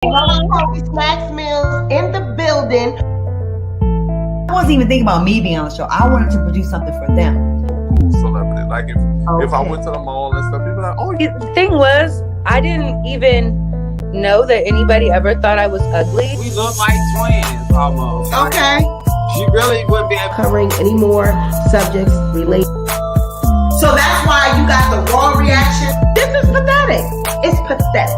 Hungry Snacks Meals in the building. I wasn't even thinking about me being on the show. I wanted to produce something for them. Cool celebrity. Like if I went to the mall and stuff, people are like, oh. The thing was, I didn't even know that anybody ever thought I was ugly. We look like twins almost. Okay. She really wouldn't be able Covering any more subjects related. So that's why you got the raw reaction. This is pathetic. It's pathetic.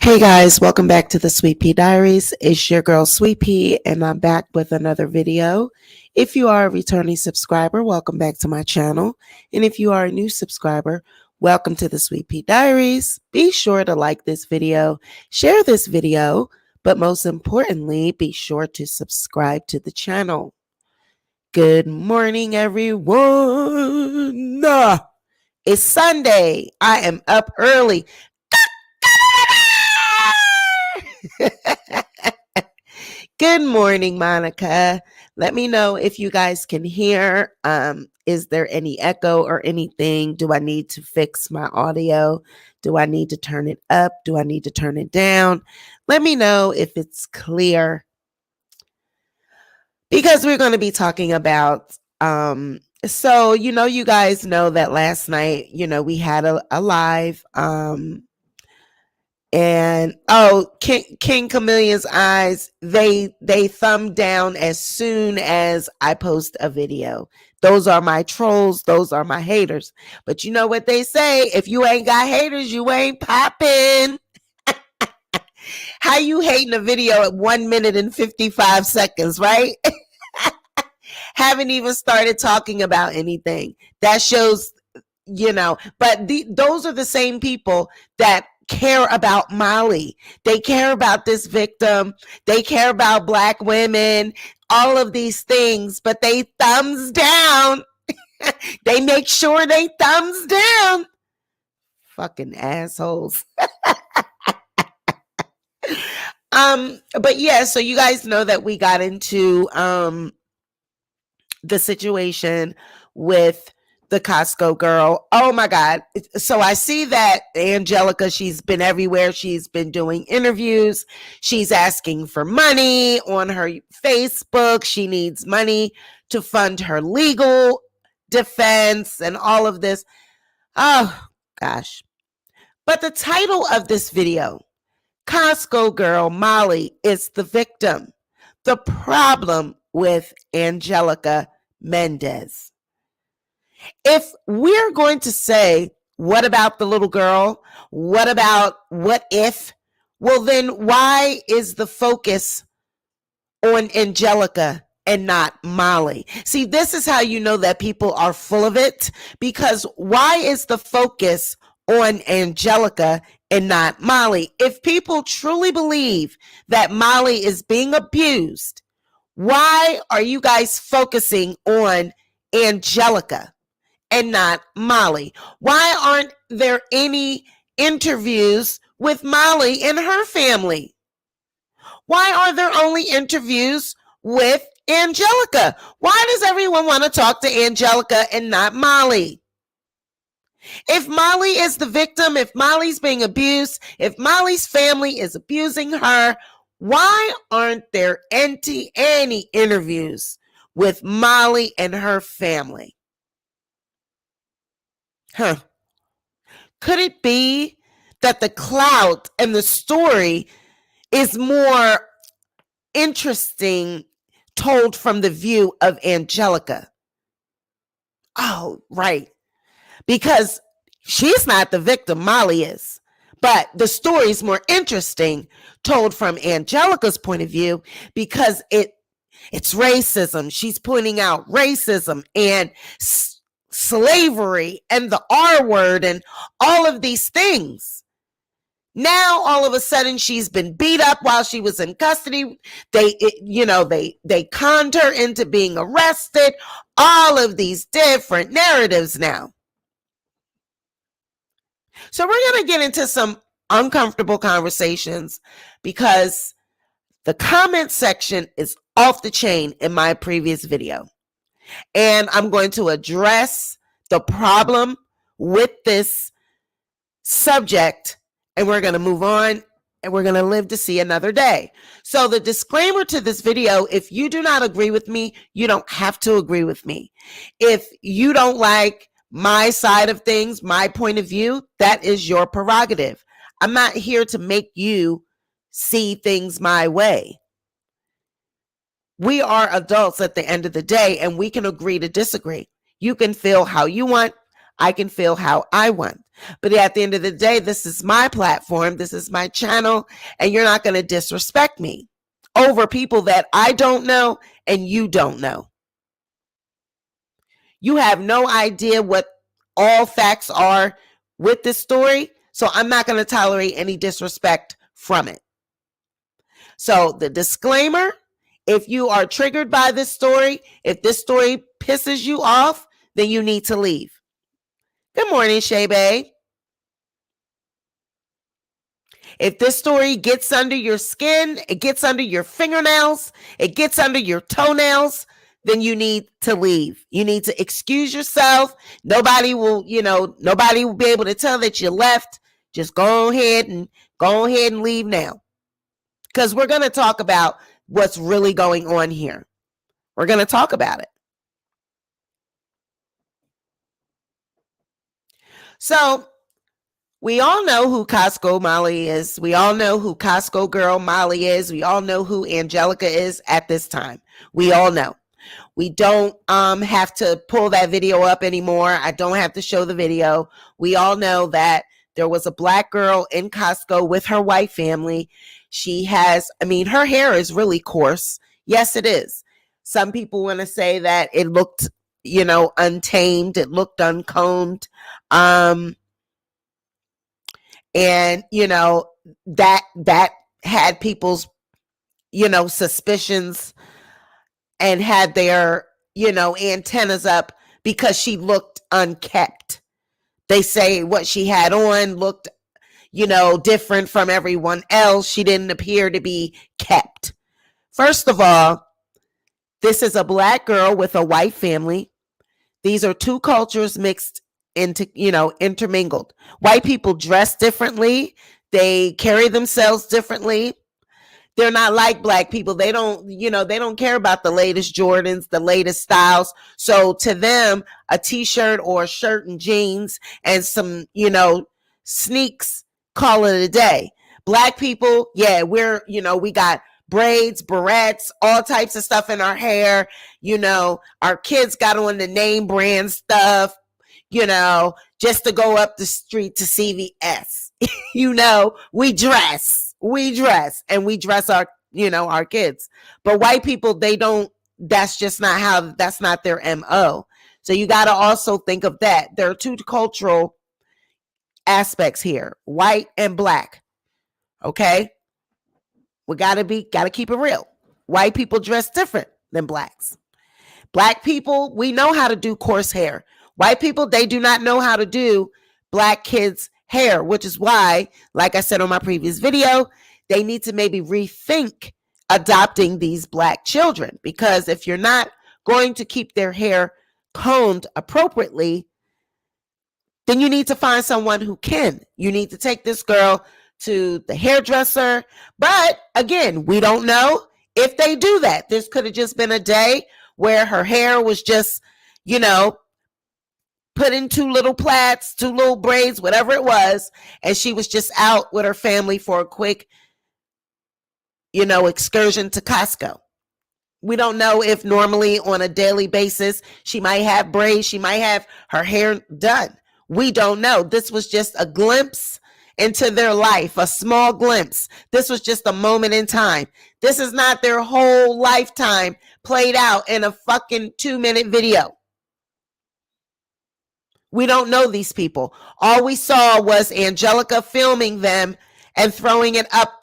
Hey guys, welcome back to the Sweet Pea Diaries. It's your girl Sweet Pea, and I'm back with another video. If you are a returning subscriber, welcome back to my channel. And if you are a new subscriber, welcome to the Sweet Pea Diaries. Be sure to like this video, share this video, but most importantly, be sure to subscribe to the channel. Good morning, everyone. It's Sunday. I am up early. Good morning, Monica. Let me know if you guys can hear. Is there any echo or anything? Do I need to fix my audio? Do I need to turn it up? Do I need to turn it down? Let me know if it's clear. Because we're going to be talking about, so, you guys know that last night, we had a live, and King Chameleon's eyes, they thumb down as soon as I post a video. Those are my trolls. Those are my haters. But you know what they say? If you ain't got haters, you ain't popping. How you hating a video at 1 minute and 55 seconds, right? Haven't even started talking about anything. That shows, but those are the same people that care about Molly. They care about this victim. They care about Black women, all of these things, but they thumbs down. They make sure they thumbs down. Fucking assholes. But yeah, so you guys know that we got into the situation with the Costco girl. Oh my God. So I see that Angelica, she's been everywhere. She's been doing interviews. She's asking for money on her Facebook. She needs money to fund her legal defense and all of this. Oh gosh. But the title of this video, Costco girl Molly is the victim. The problem with Angelica Mendez. If we're going to say, what about the little girl? What about what if? Well, then why is the focus on Angelica and not Molly? See, this is how you know that people are full of it, because why is the focus on Angelica and not Molly? If people truly believe that Molly is being abused, why are you guys focusing on Angelica and not Molly? Why aren't there any interviews with Molly and her family? Why are there only interviews with Angelica? Why does everyone want to talk to Angelica and not Molly? If Molly is the victim, if Molly's being abused, if Molly's family is abusing her, why aren't there any interviews with Molly and her family? Could it be that the clout and the story is more interesting told from the view of Angelica? Oh, right. Because she's not the victim, Molly is. But the story is more interesting told from Angelica's point of view because it's racism. She's pointing out racism and slavery and the R word and all of these things. Now, all of a sudden, she's been beat up while she was in custody. They conned her into being arrested. All of these different narratives now. So we're going to get into some uncomfortable conversations because the comment section is off the chain in my previous video. And I'm going to address the problem with this subject, and we're going to move on, and we're going to live to see another day. So the disclaimer to this video, if you do not agree with me, you don't have to agree with me. If you don't like my side of things, my point of view, that is your prerogative. I'm not here to make you see things my way. We are adults at the end of the day, and we can agree to disagree. You can feel how you want. I can feel how I want. But at the end of the day, this is my platform. This is my channel. And you're not going to disrespect me over people that I don't know and you don't know. You have no idea what all facts are with this story. So I'm not going to tolerate any disrespect from it. So the disclaimer, if you are triggered by this story, if this story pisses you off, then you need to leave. Good morning, Shebe. If this story gets under your skin, it gets under your fingernails, it gets under your toenails, then you need to leave. You need to excuse yourself. Nobody will be able to tell that you left. Just go ahead and leave now. Because we're going to talk about what's really going on here. We're going to talk about it. So we all know who Costco Molly is. We all know who Costco girl Molly is. We all know who Angelica is at this time. We all know. We don't have to pull that video up anymore. I don't have to show the video. We all know that there was a black girl in Costco with her white family. Her hair is really coarse. Yes, it is. Some people want to say that it looked, untamed. It looked uncombed. And, that had people's, suspicions and had their, antennas up because she looked unkept. They say what she had on looked, different from everyone else. She didn't appear to be kept. First of all, this is a black girl with a white family. These are two cultures mixed into, intermingled. White people dress differently. They carry themselves differently. They're not like black people. They don't care about the latest Jordans, the latest styles. So to them, a t-shirt or a shirt and jeans and some, sneaks, call it a day. Black people, yeah, we got braids, barrettes, all types of stuff in our hair. Our kids got on the name brand stuff, just to go up the street to CVS. We dress and we dress our kids. But white people, that's not their MO. So you got to also think of that. There are two cultural aspects here, white and black. Okay. We got to keep it real. White people dress different than blacks. Black people, we know how to do coarse hair. White people, they do not know how to do black kids' hair, which is why, like I said on my previous video, they need to maybe rethink adopting these black children, because if you're not going to keep their hair combed appropriately, then you need to find someone who can. You need to take this girl to the hairdresser. But again, we don't know if they do that. This could have just been a day where her hair was just, put in two little plaits, two little braids, whatever it was. And she was just out with her family for a quick, excursion to Costco. We don't know if normally on a daily basis, she might have braids, she might have her hair done. We don't know. This was just a glimpse into their life, a small glimpse. This was just a moment in time. This is not their whole lifetime played out in a fucking 2-minute video. We don't know these people. All we saw was Angelica filming them and throwing it up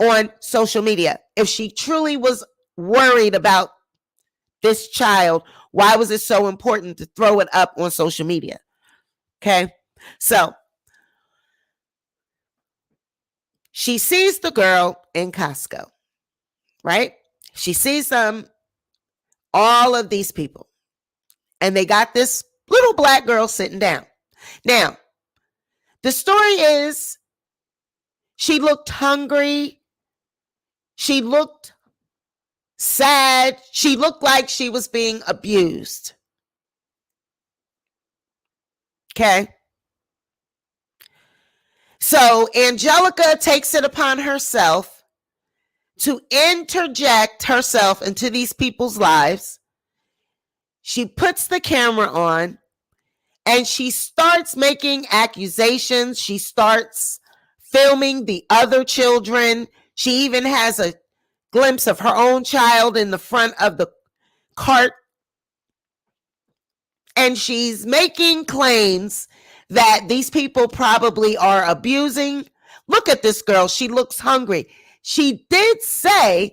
on social media. If she truly was worried about this child, why was it so important to throw it up on social media? Okay. So she sees the girl in Costco, right? She sees all of these people. And they got this little black girl sitting down. Now, the story is she looked hungry. She looked sad. She looked like she was being abused. Okay. So Angelica takes it upon herself to interject herself into these people's lives. She puts the camera on and she starts making accusations. She starts filming the other children. She even has a glimpse of her own child in the front of the cart. And she's making claims that these people probably are abusing. Look at this girl. She looks hungry. She did say,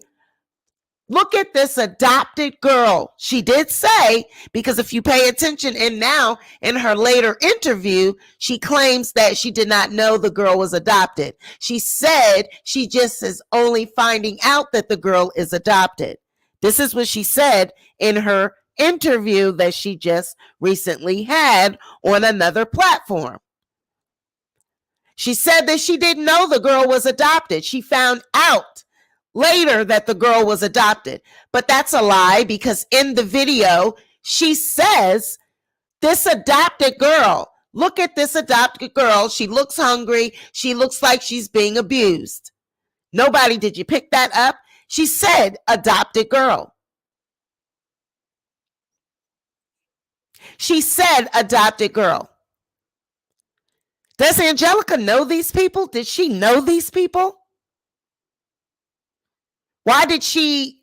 look at this adopted girl. She did say, because if you pay attention, and now in her later interview, she claims that she did not know the girl was adopted. She said she just is only finding out that the girl is adopted. This is what she said in her interview that she just recently had on another platform. She said that she didn't know the girl was adopted. She found out later that the girl was adopted. But that's a lie, because in the video, she says, this adopted girl, look at this adopted girl. She looks hungry. She looks like she's being abused. Nobody, did you pick that up? She said adopted girl. She said adopted girl. Does Angelica know these people? Did she know these people? Why did she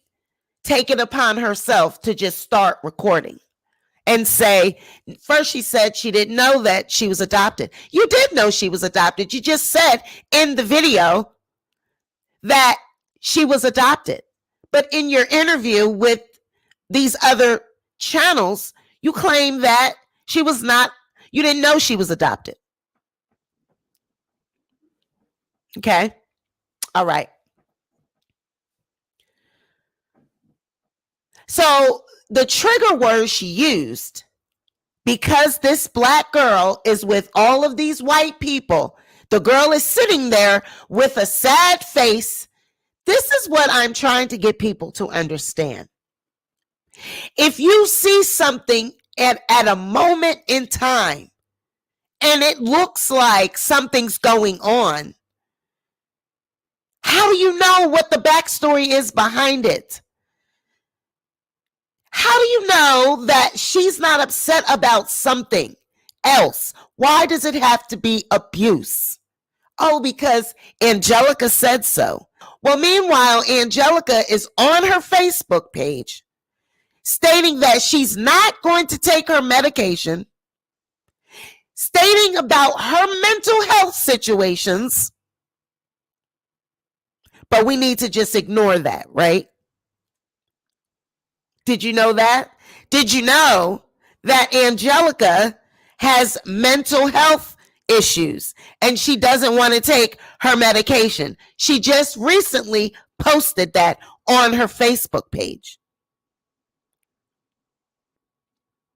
take it upon herself to just start recording and say, first she said she didn't know that she was adopted. You did know she was adopted. You just said in the video that she was adopted. But in your interview with these other channels, you claim that she was not, you didn't know she was adopted. Okay. All right. So the trigger word she used, because this black girl is with all of these white people, the girl is sitting there with a sad face. This is what I'm trying to get people to understand. If you see something at a moment in time and it looks like something's going on, how do you know what the backstory is behind it? How do you know that she's not upset about something else? Why does it have to be abuse? Oh, because Angelica said so. Well, meanwhile, Angelica is on her Facebook page stating that she's not going to take her medication, stating about her mental health situations. But we need to just ignore that, right? Did you know that? Did you know that Angelica has mental health issues and she doesn't want to take her medication? She just recently posted that on her Facebook page.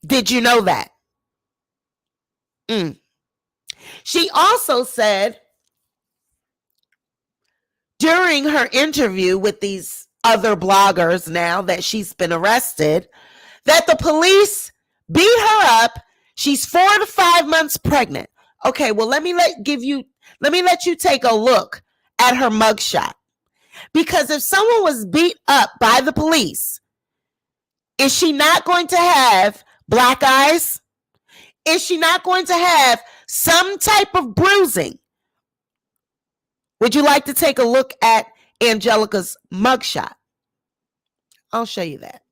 Did you know that? She also said during her interview with these other bloggers, now that she's been arrested, that the police beat her up. She's 4 to 5 months pregnant. Okay, well, let me let you take a look at her mugshot. Because if someone was beat up by the police, is she not going to have black eyes? Is she not going to have some type of bruising? Would you like to take a look at Angelica's mugshot? I'll show you that.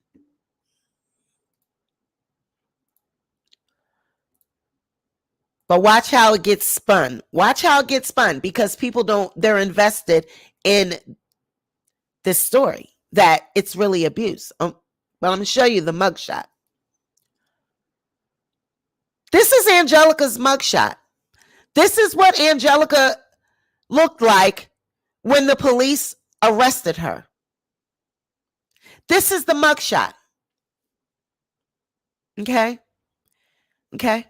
But watch how it gets spun. Watch how it gets spun, because people they're invested in this story that it's really abuse. But I'm going to show you the mugshot. This is Angelica's mugshot. This is what Angelica looked like when the police arrested her. This is the mugshot. Okay? Okay.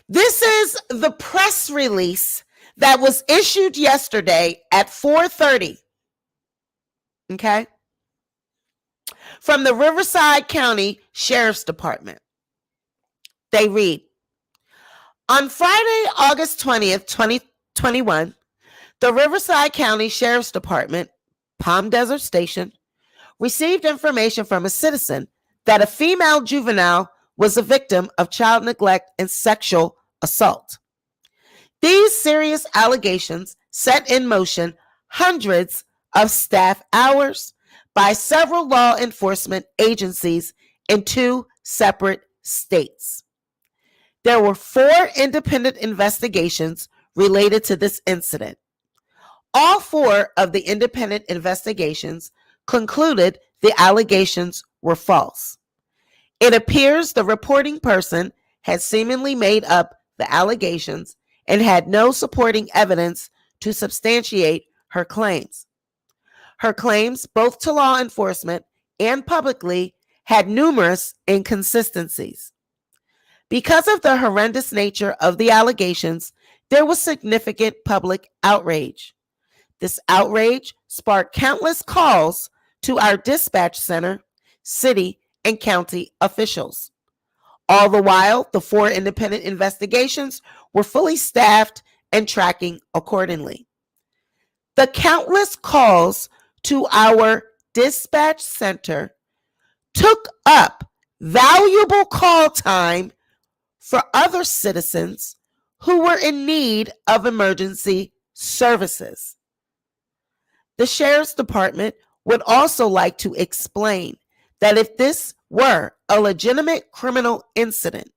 This is the press release that was issued yesterday at 4:30. Okay. From the Riverside County Sheriff's Department. They read, on Friday, August 20th, 2021, the Riverside County Sheriff's Department, Palm Desert Station, received information from a citizen that a female juvenile was a victim of child neglect and sexual assault. These serious allegations set in motion hundreds of staff hours by several law enforcement agencies in 2 separate states. There were 4 independent investigations related to this incident. All 4 of the independent investigations concluded the allegations were false. It appears the reporting person had seemingly made up the allegations and had no supporting evidence to substantiate her claims. Her claims, both to law enforcement and publicly, had numerous inconsistencies. Because of the horrendous nature of the allegations, there was significant public outrage. This outrage sparked countless calls to our dispatch center, city, and county officials. All the while, the 4 independent investigations were fully staffed and tracking accordingly. The countless calls to our dispatch center took up valuable call time for other citizens who were in need of emergency services. The Sheriff's Department would also like to explain that if this were a legitimate criminal incident,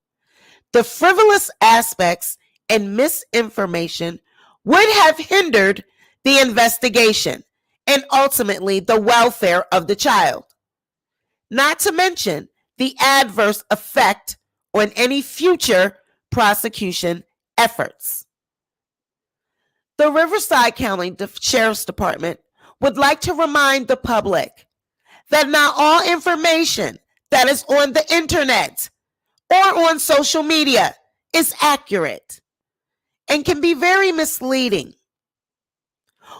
the frivolous aspects and misinformation would have hindered the investigation and ultimately the welfare of the child, not to mention the adverse effect on any future prosecution efforts. The Riverside County Sheriff's Department would like to remind the public that not all information that is on the internet or on social media is accurate and can be very misleading.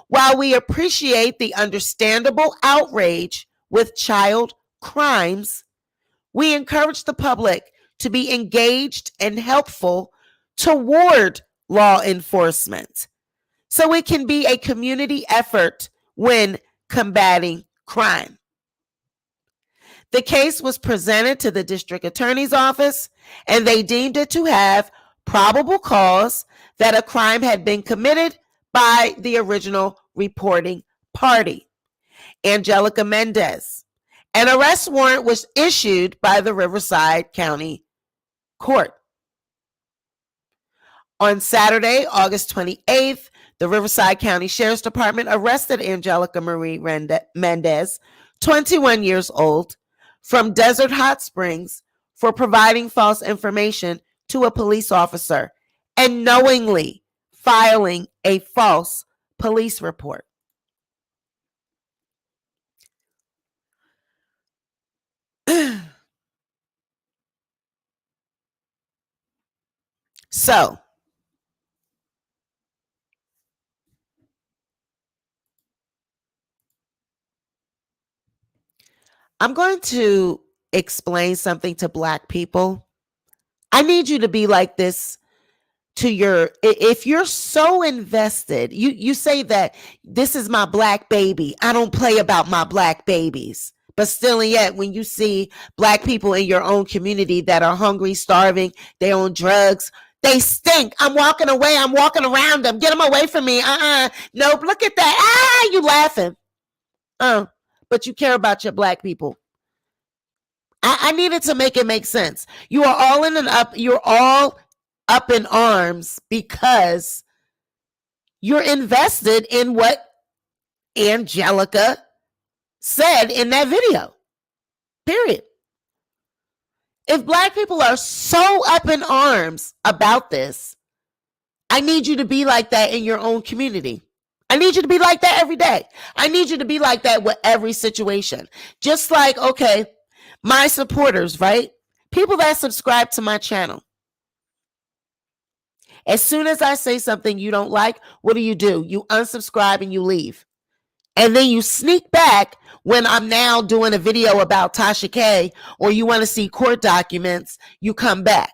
While we appreciate the understandable outrage with child crimes, we encourage the public to be engaged and helpful toward law enforcement so it can be a community effort when combating crime. The case was presented to the district attorney's office, and they deemed it to have probable cause that a crime had been committed by the original reporting party, Angelica Mendez. An arrest warrant was issued by the Riverside County Court. On Saturday, August 28th, the Riverside County Sheriff's Department arrested Angelica Marie Mendez, 21 years old, from Desert Hot Springs for providing false information to a police officer and knowingly filing a false police report. So, I'm going to explain something to Black people. I need you to be like this if you're so invested, you say that this is my Black baby. I don't play about my Black babies. But still and yet, when you see Black people in your own community that are hungry, starving, they on drugs, they stink. I'm walking away. I'm walking around them. Get them away from me. Nope. Look at that. You laughing. But you care about your Black people. I needed to make it make sense. You're all up in arms because you're invested in what Angelica said in that video. Period. If Black people are so up in arms about this, I need you to be like that in your own community. I need you to be like that every day. I need you to be like that with every situation. Just like, okay, my supporters, right? People that subscribe to my channel. As soon as I say something you don't like, what do? You unsubscribe and you leave. And then you sneak back when I'm now doing a video about Tasha K, or you want to see court documents, you come back.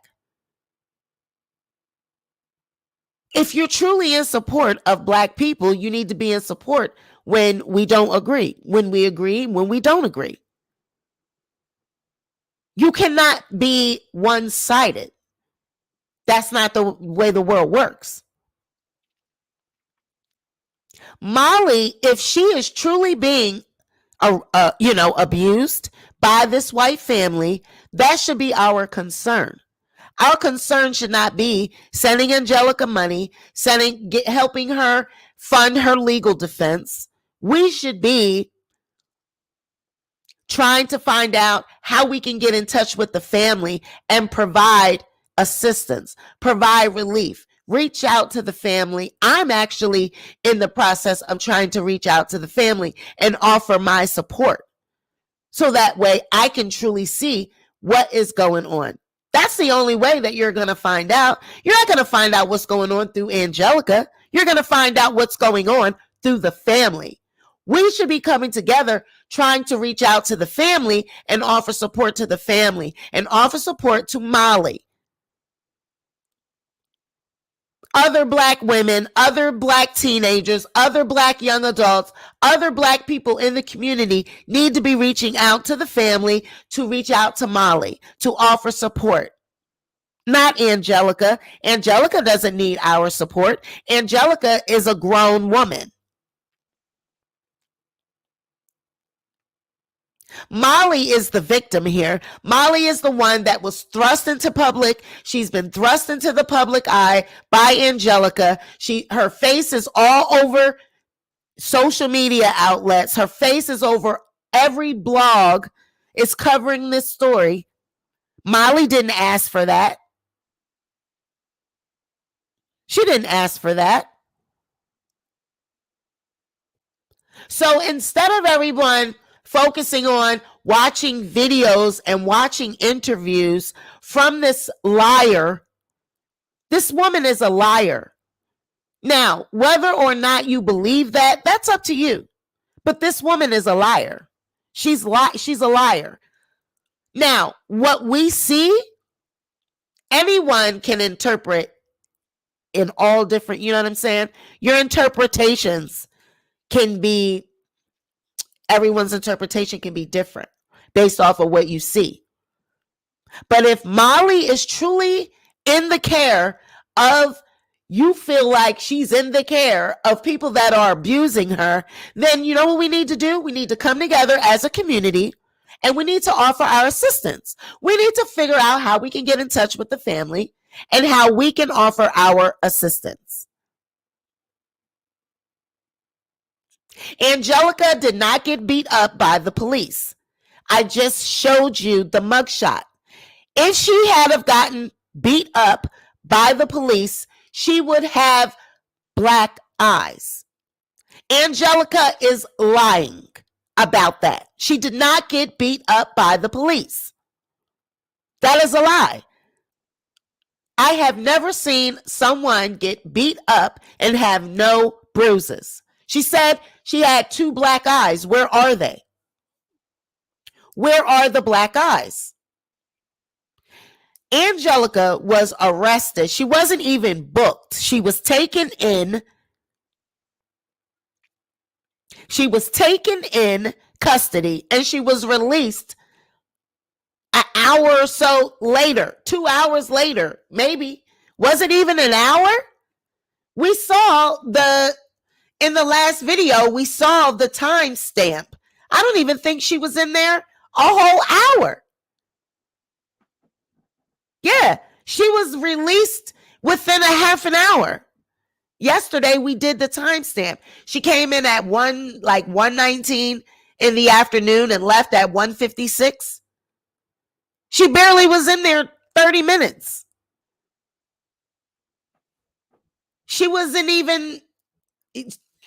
If you're truly in support of Black people, you need to be in support when we don't agree, when we agree, when we don't agree. You cannot be one-sided. That's not the way the world works. Molly, if she is truly being abused by this white family, that should be our concern. Our concern should not be sending Angelica money, helping her fund her legal defense. We should be trying to find out how we can get in touch with the family and provide assistance, provide relief, reach out to the family. I'm actually in the process of trying to reach out to the family and offer my support, so that way I can truly see what is going on. That's the only way that you're going to find out. You're not going to find out what's going on through Angelica. You're going to find out what's going on through the family. We should be coming together, trying to reach out to the family and offer support to the family and offer support to Molly. Other Black women, other Black teenagers, other Black young adults, other Black people in the community need to be reaching out to the family, to reach out to Molly, to offer support. Not Angelica. Angelica doesn't need our support. Angelica is a grown woman. Molly is the victim here. Molly is the one that was thrust into public. She's been thrust into the public eye by Angelica. Her face is all over social media outlets. Her face is over every blog is covering this story. Molly didn't ask for that. She didn't ask for that. So instead of everyone focusing on watching videos and watching interviews from this liar, this woman is a liar. Now, whether or not you believe that, that's up to you. But this woman is a liar. She's a liar. Now, what we see, anyone can interpret in all different, you know what I'm saying? Your interpretations can be, everyone's interpretation can be different based off of what you see. But if Molly is truly in the care of, you feel like she's in the care of people that are abusing her, then you know what we need to do? We need to come together as a community and we need to offer our assistance. We need to figure out how we can get in touch with the family and how we can offer our assistance. Angelica did not get beat up by the police. I just showed you the mugshot. If she had have gotten beat up by the police, she would have black eyes. Angelica is lying about that. She did not get beat up by the police. That is a lie. I have never seen someone get beat up and have no bruises. She said she had 2 black eyes. Where are they? Where are the black eyes? Angelica was arrested. She wasn't even booked. She was taken in. She was taken in custody and she was released an hour or so later, 2 hours later, maybe. Was it even an hour? We saw in the last video, we saw the time stamp. I don't even think she was in there a whole hour. Yeah, she was released within a half an hour. Yesterday, we did the timestamp. She came in at 1:19 in the afternoon and left at 1:56. She barely was in there 30 minutes. She wasn't even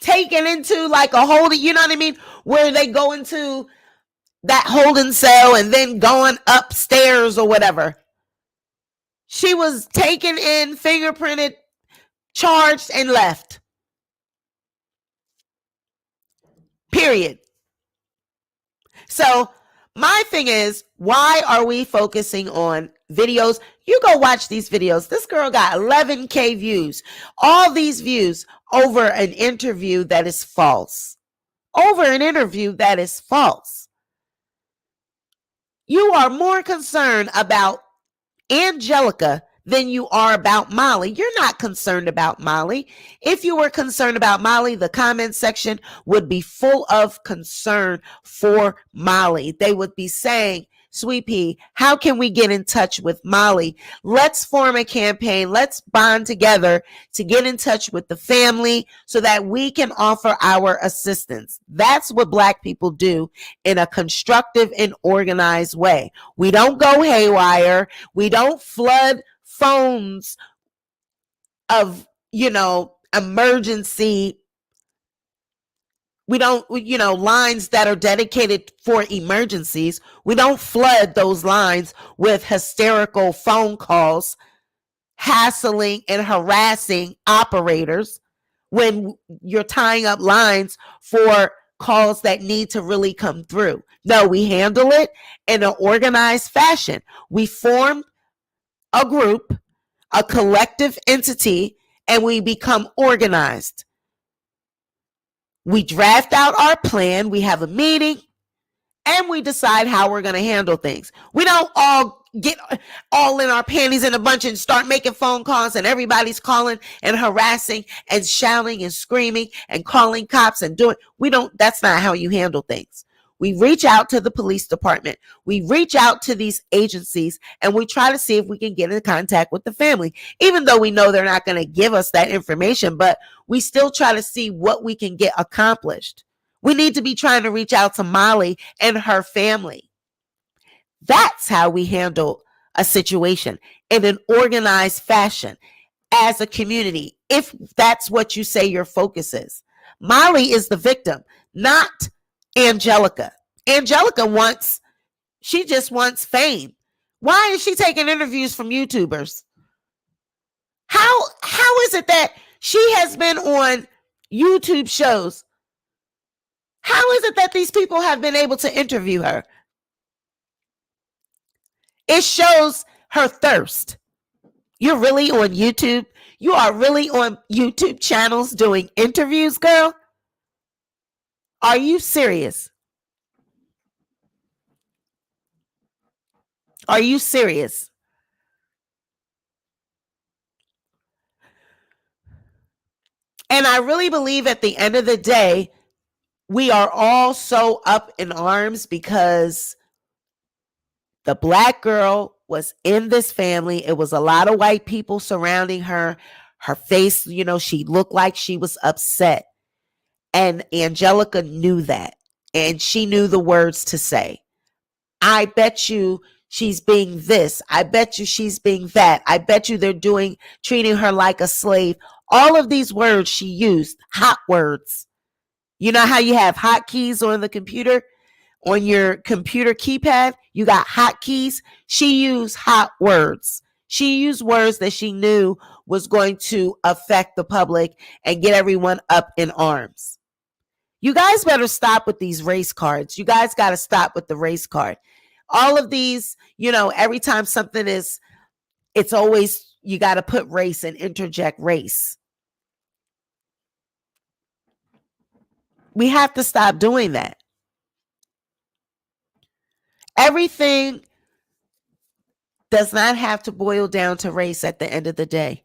taken into like a holding, you know what I mean? Where they go into that holding cell and then going upstairs or whatever. She was taken in, fingerprinted, charged and left. Period. So my thing is, why are we focusing on videos? You go watch these videos. This girl got 11K views. All these views over an interview that is false. Over an interview that is false. You are more concerned about Angelica than you are about Molly. You're not concerned about Molly. If you were concerned about Molly, the comment section would be full of concern for Molly. They would be saying, Sweet Pea, how can we get in touch with Molly? Let's form a campaign. Let's bond together to get in touch with the family so that we can offer our assistance. That's what Black people do in a constructive and organized way. We don't go haywire. We don't flood phones of, emergency. We don't, lines that are dedicated for emergencies. We don't flood those lines with hysterical phone calls, hassling and harassing operators when you're tying up lines for calls that need to really come through. No, we handle it in an organized fashion. We form a group, a collective entity, and we become organized. We draft out our plan, we have a meeting, and we decide how we're going to handle things. We don't all get all in our panties in a bunch and start making phone calls and everybody's calling and harassing and shouting and screaming and calling cops and that's not how you handle things. We reach out to the police department. We reach out to these agencies and we try to see if we can get in contact with the family, even though we know they're not going to give us that information, but we still try to see what we can get accomplished. We need to be trying to reach out to Molly and her family. That's how we handle a situation in an organized fashion as a community, if that's what you say your focus is. Molly is the victim, not Angelica. Angelica she just wants fame. Why is she taking interviews from YouTubers? How is it that she has been on YouTube shows? How is it that these people have been able to interview her? It shows her thirst. You're really on YouTube? You are really on YouTube channels doing interviews, girl? Are you serious? Are you serious? And I really believe at the end of the day, we are all so up in arms because the Black girl was in this family. It was a lot of white people surrounding her. Her face, she looked like she was upset. And Angelica knew that. And she knew the words to say. I bet you she's being this. I bet you she's being that. I bet you they're treating her like a slave. All of these words she used, hot words. You know how you have hotkeys on the computer? On your computer keypad, you got hotkeys. She used hot words. She used words that she knew was going to affect the public and get everyone up in arms. You guys better stop with these race cards. You guys got to stop with the race card. All of these, every time something it's always, you got to put race and interject race. We have to stop doing that. Everything does not have to boil down to race at the end of the day.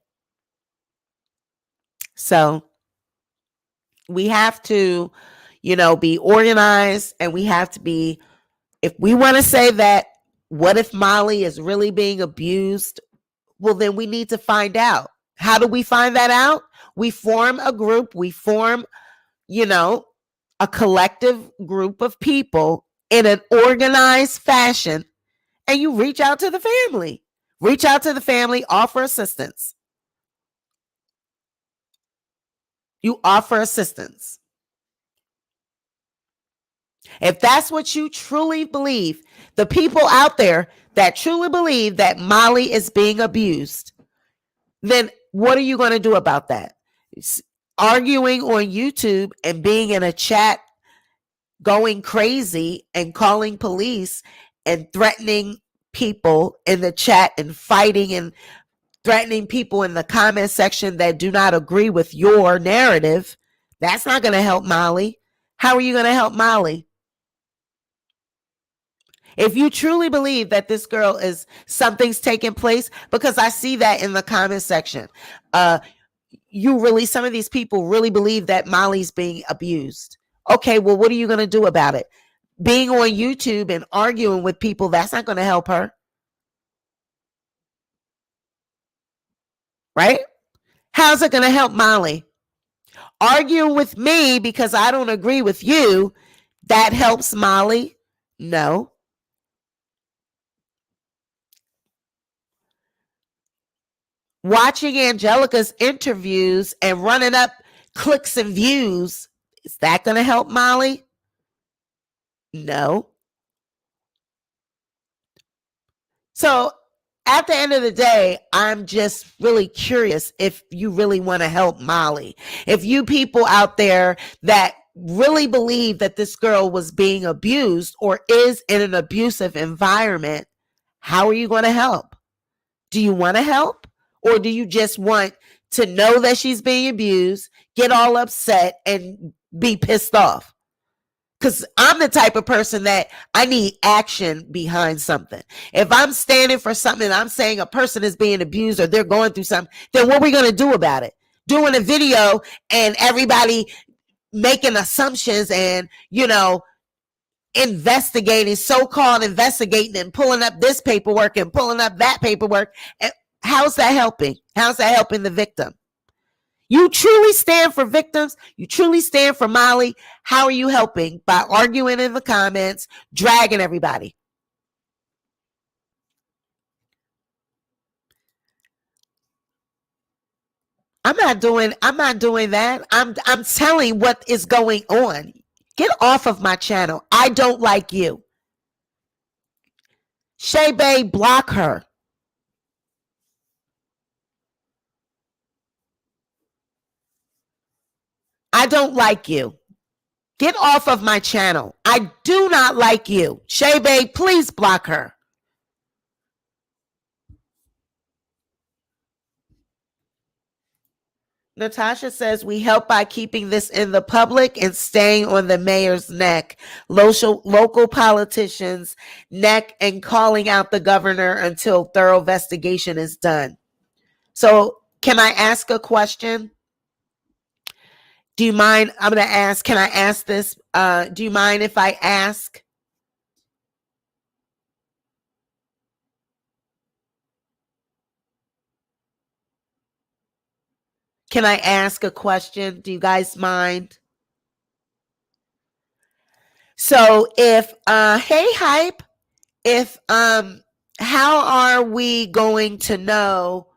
So we have to, be organized, and we have to be, if we want to say that, what if Molly is really being abused? Well, then we need to find out. How do we find that out? We form a group. We form, a collective group of people in an organized fashion, and you reach out to the family. Reach out to the family, offer assistance. You offer assistance. If that's what you truly believe, the people out there that truly believe that Molly is being abused, then What are you going to do about that? Arguing on YouTube and being in a chat going crazy and calling police and threatening people in the chat and fighting and threatening people in the comment section that do not agree with your narrative, that's not going to help Molly. How are you going to help Molly? If you truly believe that this girl is something's taking place, because I see that in the comment section, some of these people really believe that Molly's being abused. Okay, well, what are you going to do about it? Being on YouTube and arguing with people, that's not going to help her. Right? How's it going to help Molly? Arguing with me because I don't agree with you, that helps Molly? No. Watching Angelica's interviews and running up clicks and views, is that going to help Molly? No. So at the end of the day, I'm just really curious if you really want to help Molly. If you people out there that really believe that this girl was being abused or is in an abusive environment, how are you going to help? Do you want to help? Or do you just want to know that she's being abused, get all upset, and be pissed off? Because I'm the type of person that I need action behind something. If I'm standing for something and I'm saying a person is being abused or they're going through something, then what are we going to do about it? Doing a video and everybody making assumptions and, investigating, so-called investigating and pulling up this paperwork and pulling up that paperwork. And how's that helping? How's that helping the victim? You truly stand for victims. You truly stand for Molly. How are you helping? By arguing in the comments, dragging everybody. I'm not doing that. I'm telling what is going on. Get off of my channel. I don't like you. Shay Bay, block her. I don't like you. Get off of my channel. I do not like you. Shay Bay, please block her. Natasha says we help by keeping this in the public and staying on the mayor's neck, local politicians' neck, and calling out the governor until thorough investigation is done. So can I ask a question? Do you mind? I'm going to ask. Can I ask this? Do you mind if I ask? Can I ask a question? Do you guys mind? So if, hey, Hype, if, how are we going to know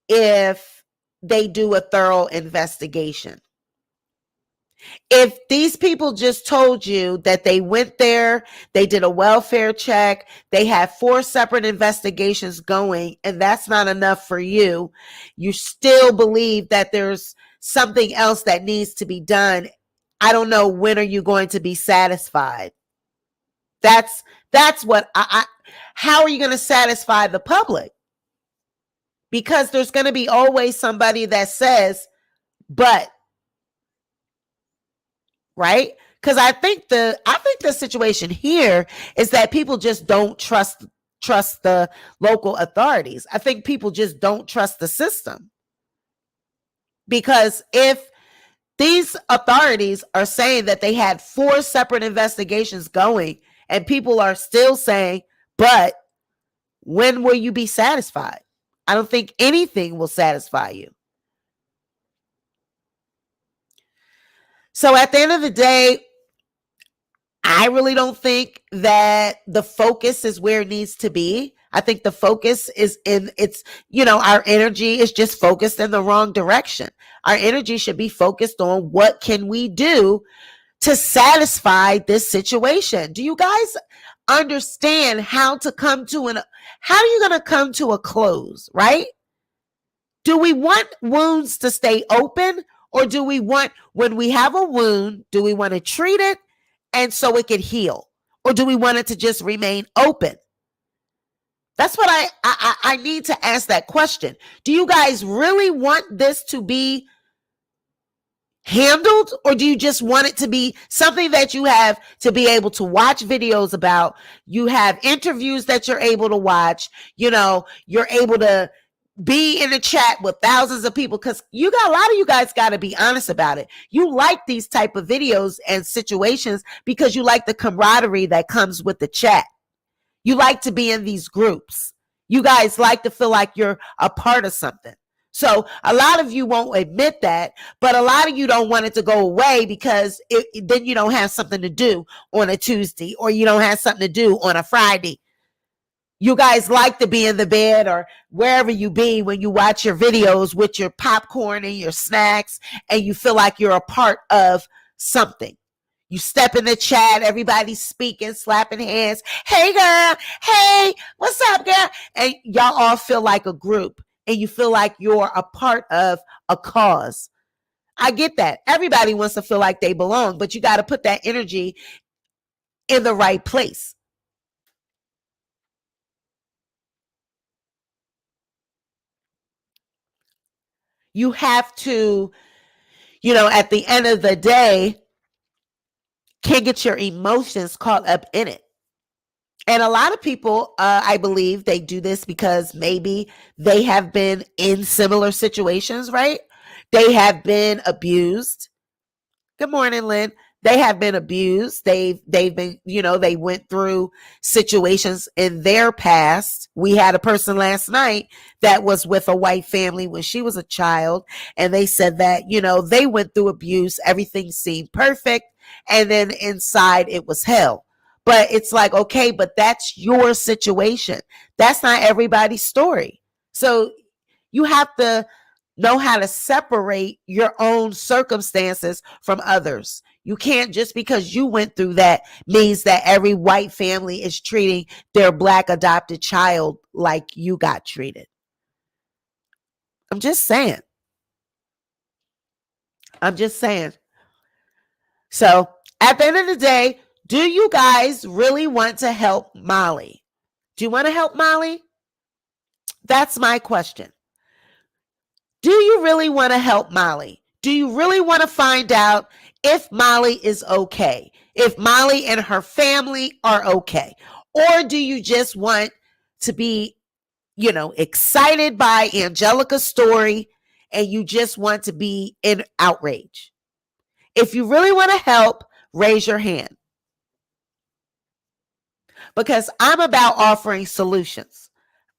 if they do a thorough investigation? If these people just told you that they went there, they did a welfare check, they have 4 separate investigations going, and that's not enough for you, you still believe that there's something else that needs to be done, I don't know, when are you going to be satisfied? That's what how are you going to satisfy the public? Because there's going to be always somebody that says, but, right? Because I think the situation here is that people just don't trust the local authorities. I think people just don't trust the system. Because if these authorities are saying that they had 4 separate investigations going and people are still saying, but when will you be satisfied? I don't think anything will satisfy you. So at the end of the day, I really don't think that the focus is where it needs to be. I think the focus is our energy is just focused in the wrong direction. Our energy should be focused on what can we do to satisfy this situation. Do you guys understand how are you going to come to a close, right? Do we want wounds to stay open, or do we want, when we have a wound, do we want to treat it and so it can heal, or do we want it to just remain open? That's what I need to ask that question. Do you guys really want this to be handled, or do you just want it to be something that you have to be able to watch videos about? You have interviews that you're able to watch, you're able to be in the chat with thousands of people, because a lot of you guys got to be honest about it. You like these type of videos and situations because you like the camaraderie that comes with the chat. You like to be in these groups. You guys like to feel like you're a part of something. So a lot of you won't admit that, but a lot of you don't want it to go away because then you don't have something to do on a Tuesday, or you don't have something to do on a Friday. You guys like to be in the bed or wherever you be when you watch your videos with your popcorn and your snacks, and you feel like you're a part of something. You step in the chat, everybody's speaking, slapping hands. Hey, girl. Hey, what's up, girl? And y'all all feel like a group, and you feel like you're a part of a cause. I get that. Everybody wants to feel like they belong, but you got to put that energy in the right place. You have to, at the end of the day, can't get your emotions caught up in it. And a lot of people, I believe they do this because maybe they have been in similar situations, right? They have been abused. Good morning, Lynn. They have been abused. They've been, they went through situations in their past. We had a person last night that was with a white family when she was a child, and they said that, they went through abuse. Everything seemed perfect, and then inside it was hell. But it's like, okay, but that's your situation. That's not everybody's story. So you have to know how to separate your own circumstances from others. You can't, just because you went through that, means that every white family is treating their Black adopted child like you got treated. I'm just saying. So at the end of the day, do you guys really want to help Molly? Do you want to help Molly? That's my question. Do you really want to help Molly? Do you really want to find out if Molly is okay? If Molly and her family are okay? Or do you just want to be, excited by Angelica's story, and you just want to be in outrage? If you really want to help, raise your hand. Because I'm about offering solutions.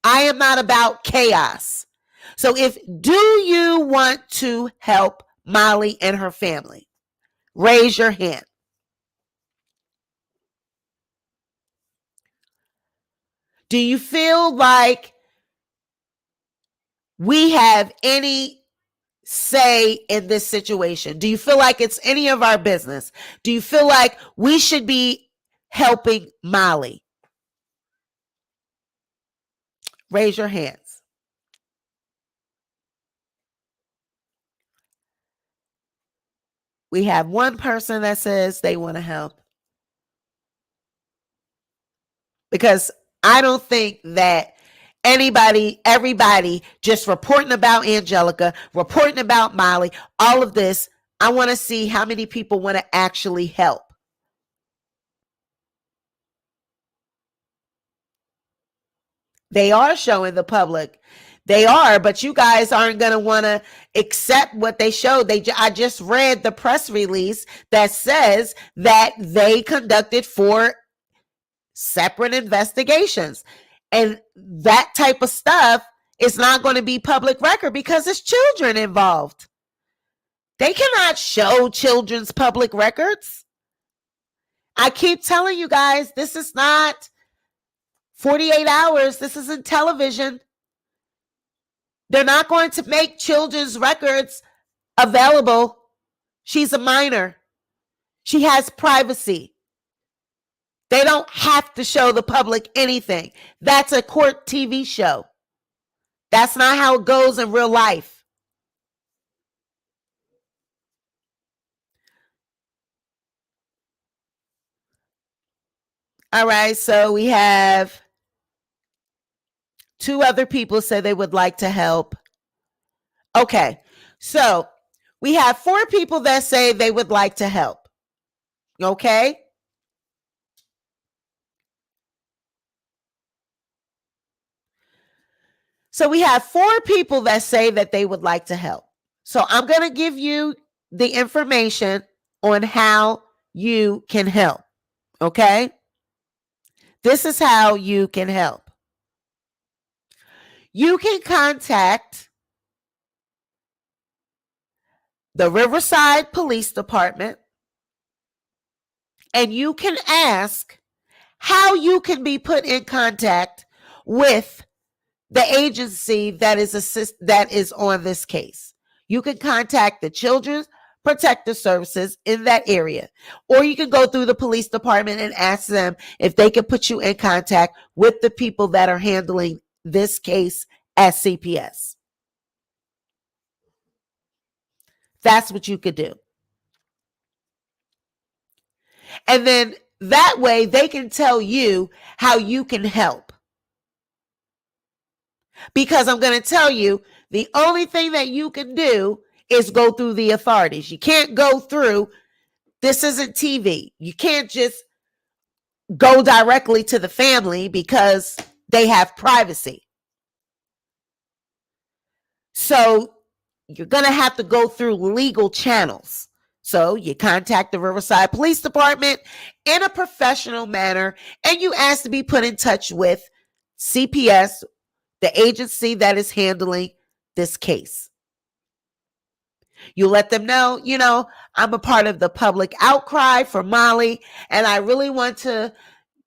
I am not about chaos. So do you want to help Molly and her family? Raise your hand. Do you feel like we have any say in this situation? Do you feel like it's any of our business? Do you feel like we should be helping Molly? Raise your hands. We have one person that says they want to help. Because I don't think that everybody just reporting about Angelica, reporting about Molly, all of this. I want to see how many people want to actually help. They are showing the public. They are, but you guys aren't going to want to accept what they showed. I just read the press release that says that they conducted 4 separate investigations. And that type of stuff is not going to be public record because it's children involved. They cannot show children's public records. I keep telling you guys, this is not 48 hours. This isn't television. They're not going to make children's records available. She's a minor. She has privacy. They don't have to show the public anything. That's a court TV show. That's not how it goes in real life. All right, so we have 2 other people say they would like to help. Okay, so we have 4 people that say they would like to help. Okay? So we have 4 people that say that they would like to help. So I'm going to give you the information on how you can help. Okay? This is how you can help. You can contact the Riverside Police Department and you can ask how you can be put in contact with the agency that is on this case. You can contact the Children's Protective Services in that area, or you can go through the police department and ask them if they can put you in contact with the people that are handling this case at CPS. That's what you could do. And then that way they can tell you how you can help. Because I'm going to tell you, the only thing that you can do is go through the authorities. You can't go through, this isn't TV. You can't just go directly to the family because they have privacy. So you're going to have to go through legal channels. So you contact the Riverside Police Department in a professional manner and you ask to be put in touch with CPS, the agency that is handling this case. You let them know, I'm a part of the public outcry for Molly, and I really want to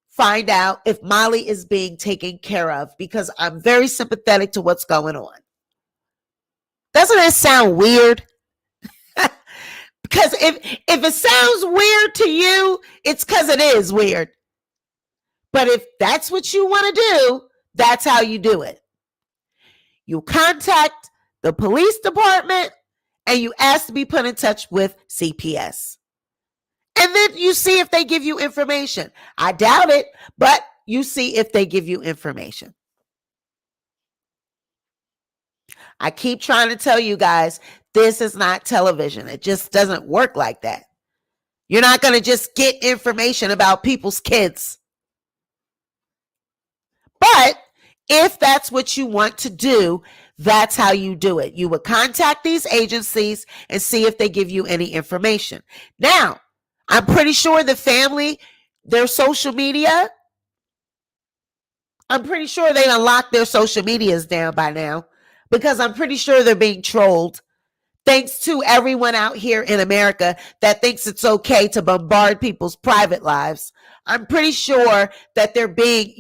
find out if Molly is being taken care of because I'm very sympathetic to what's going on. Doesn't that sound weird? Because if it sounds weird to you, it's because it is weird. But if that's what you want to do, that's how you do it. You contact the police department and you ask to be put in touch with CPS. And then you see if they give you information. I doubt it, but you see if they give you information. I keep trying to tell you guys, this is not television. It just doesn't work like that. You're not going to just get information about people's kids. But if that's what you want to do, that's how you do it. You would contact these agencies and see if they give you any information. Now, I'm pretty sure the family, their social media, I'm pretty sure they unlocked their social medias down by now because I'm pretty sure they're being trolled. Thanks to everyone out here in America that thinks it's okay to bombard people's private lives. I'm pretty sure that they're being,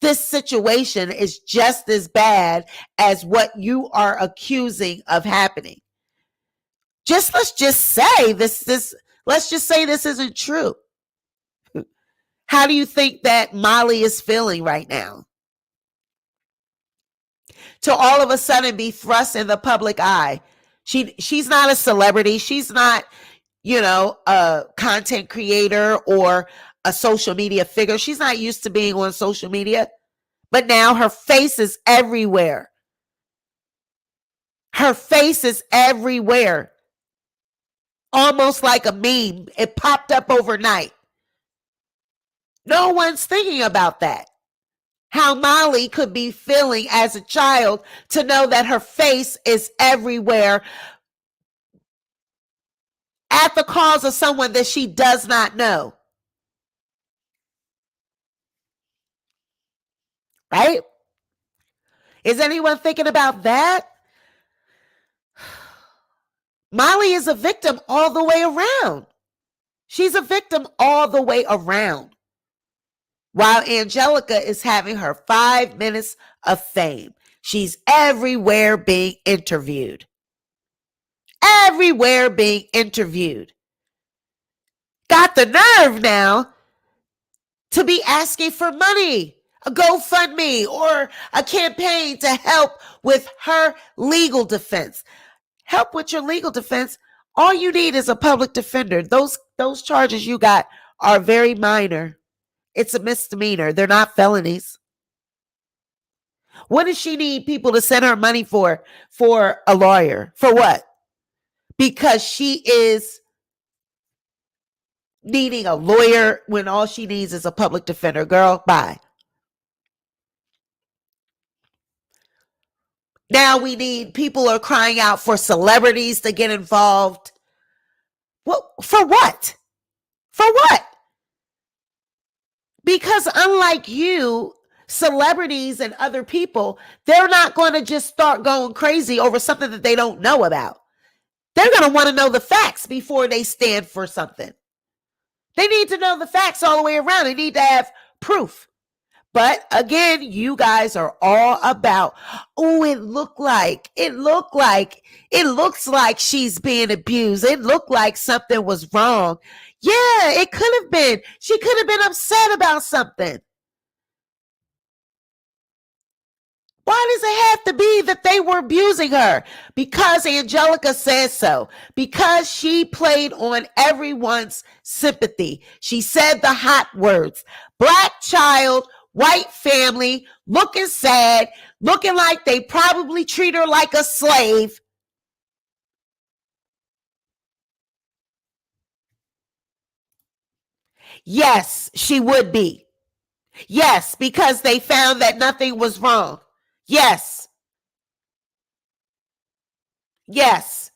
this situation is just as bad as what you are accusing of happening. Let's just say this isn't true. How do you think that Molly is feeling right now? To all of a sudden be thrust in the public eye. She's not a celebrity. She's not, a content creator or a social media figure. She's not used to being on social media. But now her face is everywhere. Her face is everywhere. Almost like a meme. It popped up overnight. No one's thinking about that. How Molly could be feeling as a child to know that her face is everywhere at the cause of someone that she does not know. Right? Is anyone thinking about that? Molly is a victim all the way around. She's a victim all the way around. While Angelica is having her 5 minutes of fame. She's everywhere being interviewed. Everywhere being interviewed. Got the nerve now to be asking for money. a GoFundMe or a campaign to help with her legal defense. Help with your legal defense. All you need is a public defender. Those charges you got are very minor. It's a misdemeanor. They're not felonies. What does she need people to send her money for a lawyer? For what? Because she is needing a lawyer when all she needs is a public defender. Girl, bye. Now people are crying out for celebrities to get involved. Well, for what? For what? Because unlike you, celebrities and other people, they're not going to just start going crazy over something that they don't know about. They're going to want to know the facts before they stand for something. They need to know the facts all the way around. They need to have proof. But again, you guys are all about, oh, it looks like she's being abused. It looked like something was wrong. Yeah, it could have been. She could have been upset about something. Why does it have to be that they were abusing her? Because Angelica says so. Because she played on everyone's sympathy. She said the hot words. Black child, white family, looking sad, looking like they probably treat her like a slave. Yes, she would be. Yes, because they found that nothing was wrong. Yes. Yes.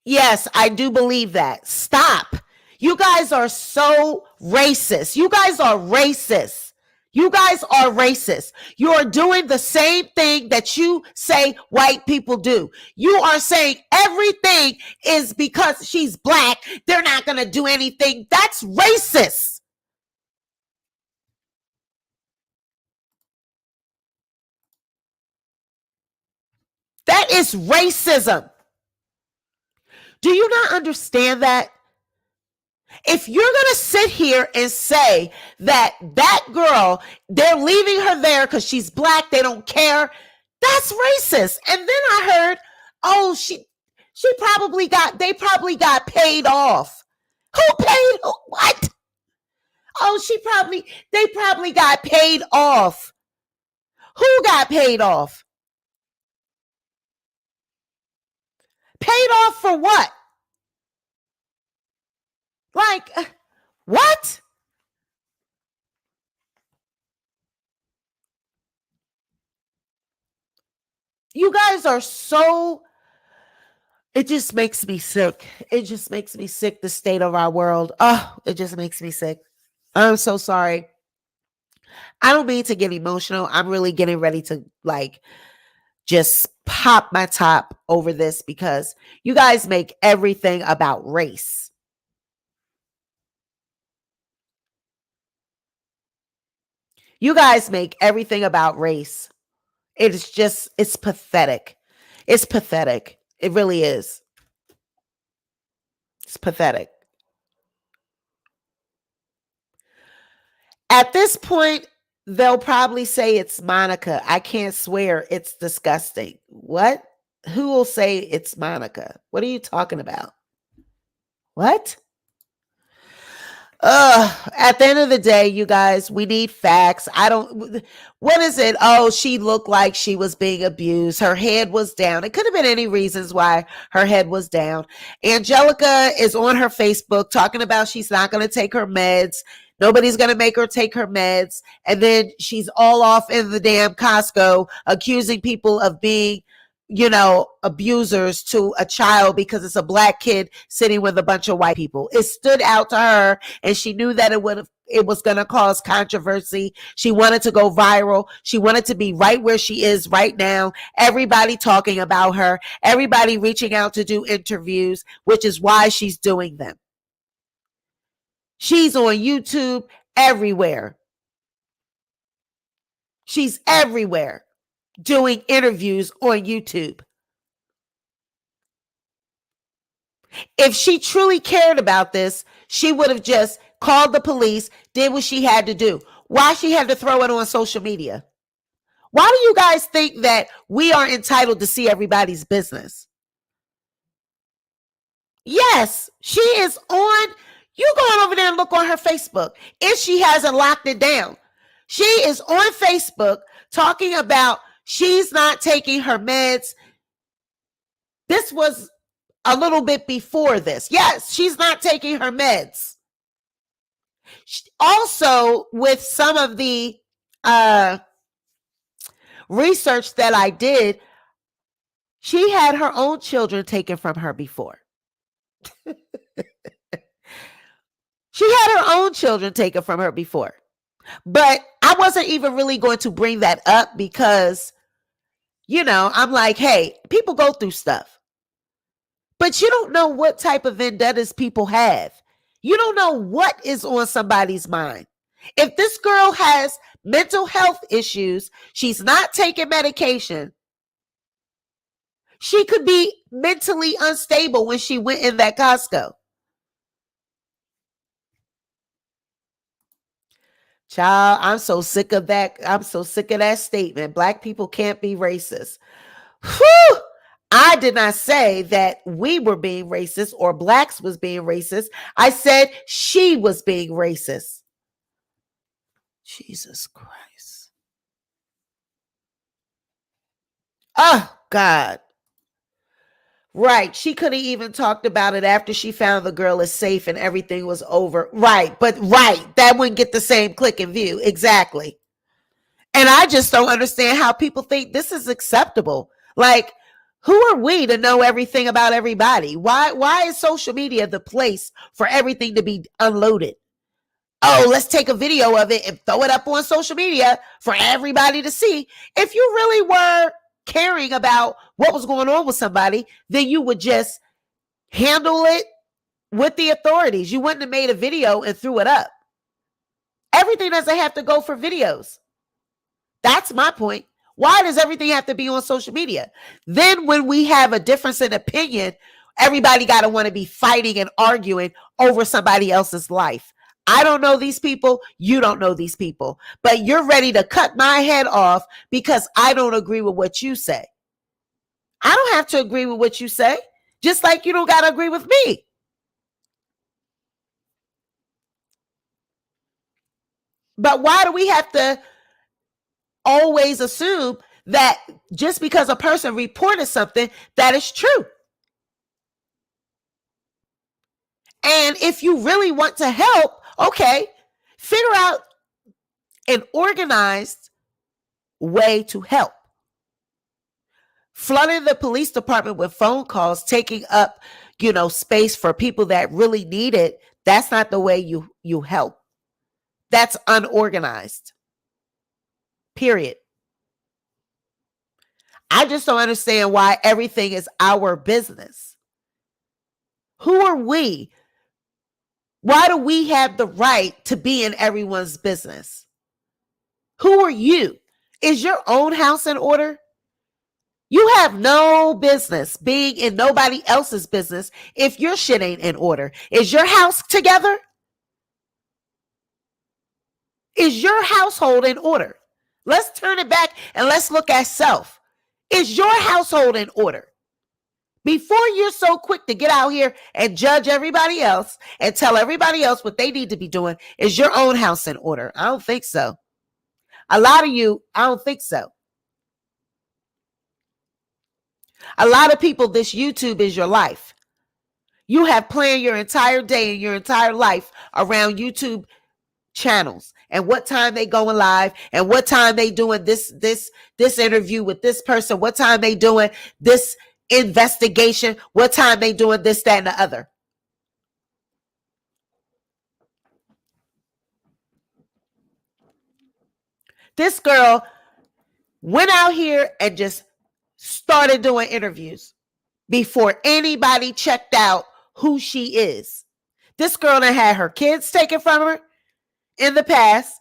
Yes, I do believe that. Stop. You guys are so racist. You guys are racist. You guys are racist. You are doing the same thing that you say white people do. You are saying everything is because she's black. They're not going to do anything. That's racist. That is racism. Do you not understand that? If you're going to sit here and say that girl, they're leaving her there because she's black, they don't care, that's racist. And then I heard, oh, they probably got paid off. Who paid? What? Oh, they probably got paid off. Who got paid off? Paid off for what? Like, what? You guys are so, it just makes me sick. It just makes me sick, the state of our world. Oh, it just makes me sick. I'm so sorry. I don't mean to get emotional. I'm really getting ready to just pop my top over this because you guys make everything about race. You guys make everything about race. It's pathetic. It's pathetic. It really is. It's pathetic. At this point, they'll probably say it's Monica. I can't swear. It's disgusting. What? Who will say it's Monica? What are you talking about? What? At the end of the day, you guys, we need facts. What is it? Oh, she looked like she was being abused. Her head was down. It could have been any reasons why her head was down. Angelica is on her Facebook talking about she's not going to take her meds. Nobody's going to make her take her meds. And then she's all off in the damn Costco accusing people of being, abusers to a child because it's a black kid sitting with a bunch of white people. It stood out to her and she knew that it was going to cause controversy. She wanted to go viral. She wanted to be right where she is right now. Everybody talking about her, everybody reaching out to do interviews, which is why she's doing them. She's on YouTube everywhere. She's everywhere doing interviews on YouTube. If she truly cared about this, she would have just called the police, did what she had to do. Why she had to throw it on social media? Why do you guys think that we are entitled to see everybody's business? Yes, she is on. You go on over there and look on her Facebook. If she hasn't locked it down, she is on Facebook talking about she's not taking her meds. This was a little bit before this. Yes, she's not taking her meds. Also, with some of the research that I did, she had her own children taken from her before. She had her own children taken from her before. But I wasn't even really going to bring that up because, I'm like, hey, people go through stuff. But you don't know what type of vendettas people have. You don't know what is on somebody's mind. If this girl has mental health issues, she's not taking medication, she could be mentally unstable when she went in that Costco. Child, I'm so sick of that. I'm so sick of that statement. Black people can't be racist. Whew! I did not say that we were being racist or blacks was being racist. I said she was being racist. Jesus Christ. Oh, God. Right. She could have even talked about it after she found the girl is safe and everything was over. Right. But that wouldn't get the same click and view. Exactly. And I just don't understand how people think this is acceptable. Like, who are we to know everything about everybody? Why is social media the place for everything to be unloaded? Oh, let's take a video of it and throw it up on social media for everybody to see. If you really were caring about what was going on with somebody, then you would just handle it with the authorities. You wouldn't have made a video and threw it up. Everything doesn't have to go for videos. That's my point. Why does everything have to be on social media? Then when we have a difference in opinion, everybody got to want to be fighting and arguing over somebody else's life. I don't know these people. You don't know these people. But you're ready to cut my head off because I don't agree with what you say. I don't have to agree with what you say, just like you don't got to agree with me. But why do we have to always assume that just because a person reported something, that is true? And if you really want to help, okay, figure out an organized way to help. Flooding the police department with phone calls, taking up, space for people that really need it, that's not the way you help. That's unorganized. Period. I just don't understand why everything is our business. Who are we? Why do we have the right to be in everyone's business? Who are you? Is your own house in order? You have no business being in nobody else's business if your shit ain't in order. Is your house together? Is your household in order? Let's turn it back and let's look at self. Is your household in order? Before you're so quick to get out here and judge everybody else and tell everybody else what they need to be doing, is your own house in order? I don't think so. A lot of you, I don't think so. A lot of people, this YouTube is your life. You have planned your entire day and your entire life around YouTube channels and what time they going live and what time they doing this interview with this person, what time they doing this investigation, what time they doing this, that, and the other. This girl went out here and just started doing interviews before anybody checked out who she is. This girl done had her kids taken from her in the past.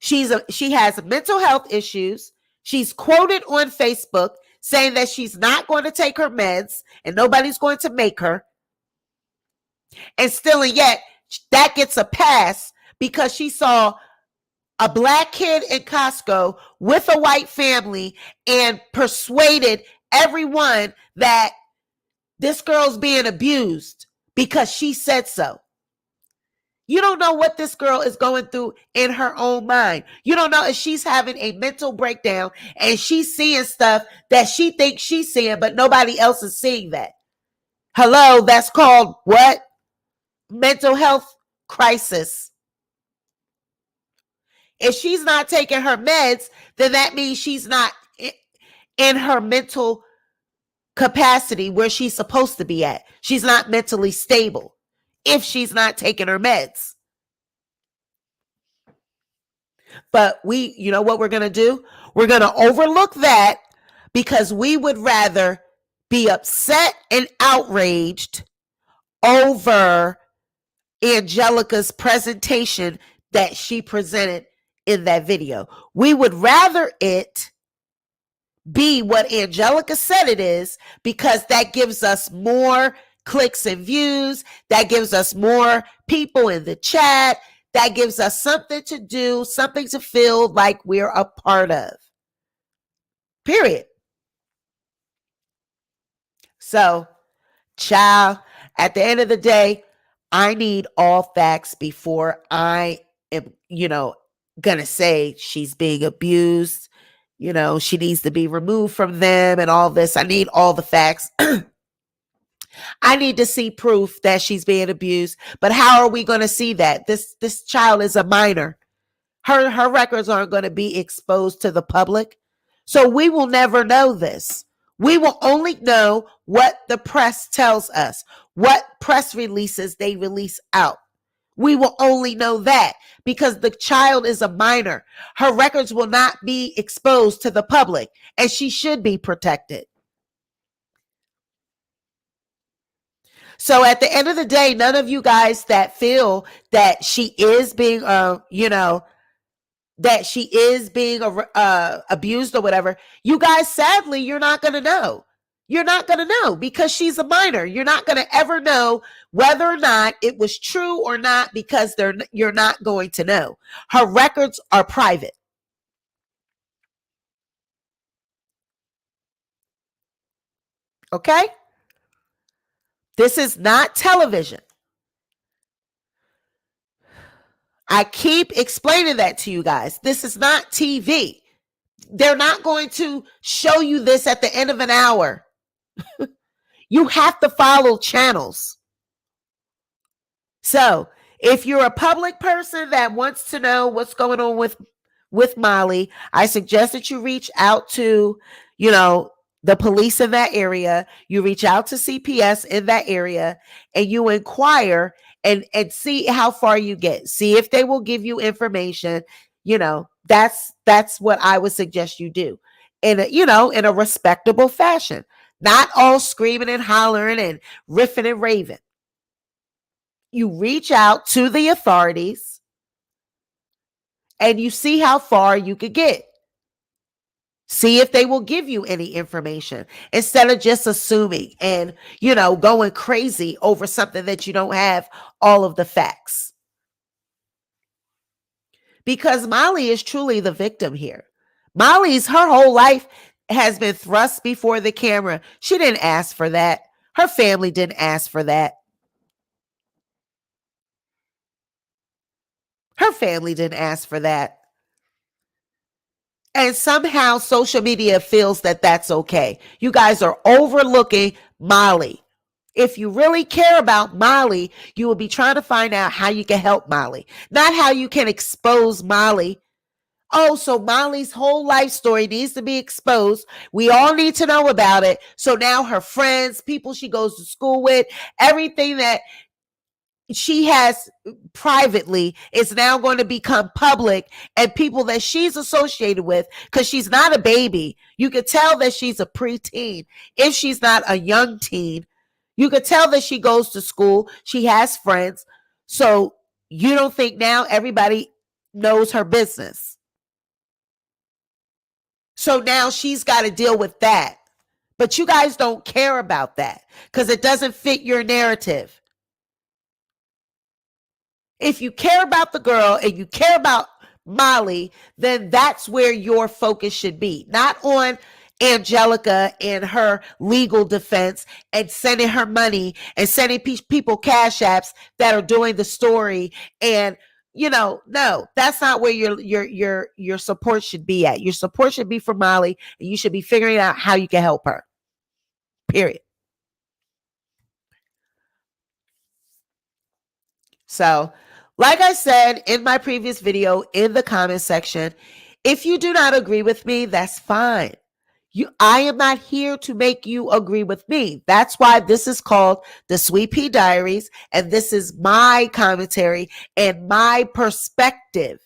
She has mental health issues. She's quoted on Facebook saying that she's not going to take her meds and nobody's going to make her. And still and yet that gets a pass because she saw a black kid in Costco with a white family and persuaded everyone that this girl's being abused because she said so. You don't know what this girl is going through in her own mind. You don't know if she's having a mental breakdown and she's seeing stuff that she thinks she's seeing, but nobody else is seeing that. Hello, that's called what? Mental health crisis. If she's not taking her meds, then that means she's not in her mental capacity where she's supposed to be at. She's not mentally stable if she's not taking her meds. But you know what we're going to do? We're going to overlook that because we would rather be upset and outraged over Angelica's presentation that she presented in that video. We would rather it be what Angelica said it is because that gives us more clicks and views. That gives us more people in the chat. That gives us something to do, something to feel like we're a part of. Period. So, child, at the end of the day, I need all facts before I am, gonna say she's being abused. She needs to be removed from them and all this. I need all the facts. I need to see proof that she's being abused. But how are we going to see that? This child is a minor. Her records aren't going to be exposed to the public. So we will never know this. We will only know what the press tells us, what press releases they release out. We will only know that because the child is a minor. Her records will not be exposed to the public, and she should be protected. So at the end of the day, none of you guys that feel that she is being, that she is being abused or whatever, you guys, sadly, you're not going to know. You're not going to know because she's a minor. You're not going to ever know whether or not it was true or not because you're not going to know. Her records are private. Okay? This is not television. I keep explaining that to you guys. This is not TV. They're not going to show you this at the end of an hour. You have to follow channels. So if you're a public person that wants to know what's going on with Molly, I suggest that you reach out to, the police in that area. You reach out to CPS in that area and you inquire and see how far you get. See if they will give you information. That's what I would suggest you do in a respectable fashion. Not all screaming and hollering and riffing and raving. You reach out to the authorities and you see how far you could get. See if they will give you any information instead of just assuming and, going crazy over something that you don't have all of the facts. Because Molly is truly the victim here. Her whole life has been thrust before the camera. She didn't ask for that. Her family didn't ask for that. Her family didn't ask for that. And somehow social media feels that that's okay. You guys are overlooking Molly. If you really care about Molly, you will be trying to find out how you can help Molly, not how you can expose Molly. Oh, so Molly's whole life story needs to be exposed. We all need to know about it. So now her friends, people she goes to school with, everything that she has privately is now going to become public, and people that she's associated with, because she's not a baby. You could tell that she's a preteen. If she's not a young teen, you could tell that she goes to school. She has friends. So you don't think now everybody knows her business. So now she's got to deal with that. But you guys don't care about that because it doesn't fit your narrative. If you care about the girl and you care about Molly, then that's where your focus should be, not on Angelica and her legal defense and sending her money and sending people cash apps that are doing the story. And no, that's not where your support should be at. Your support should be for Molly, and you should be figuring out how you can help her. Period. So, like I said in my previous video in the comment section, if you do not agree with me, that's fine. I am not here to make you agree with me. That's why this is called the Sweet Pea Diaries, and this is my commentary and my perspective.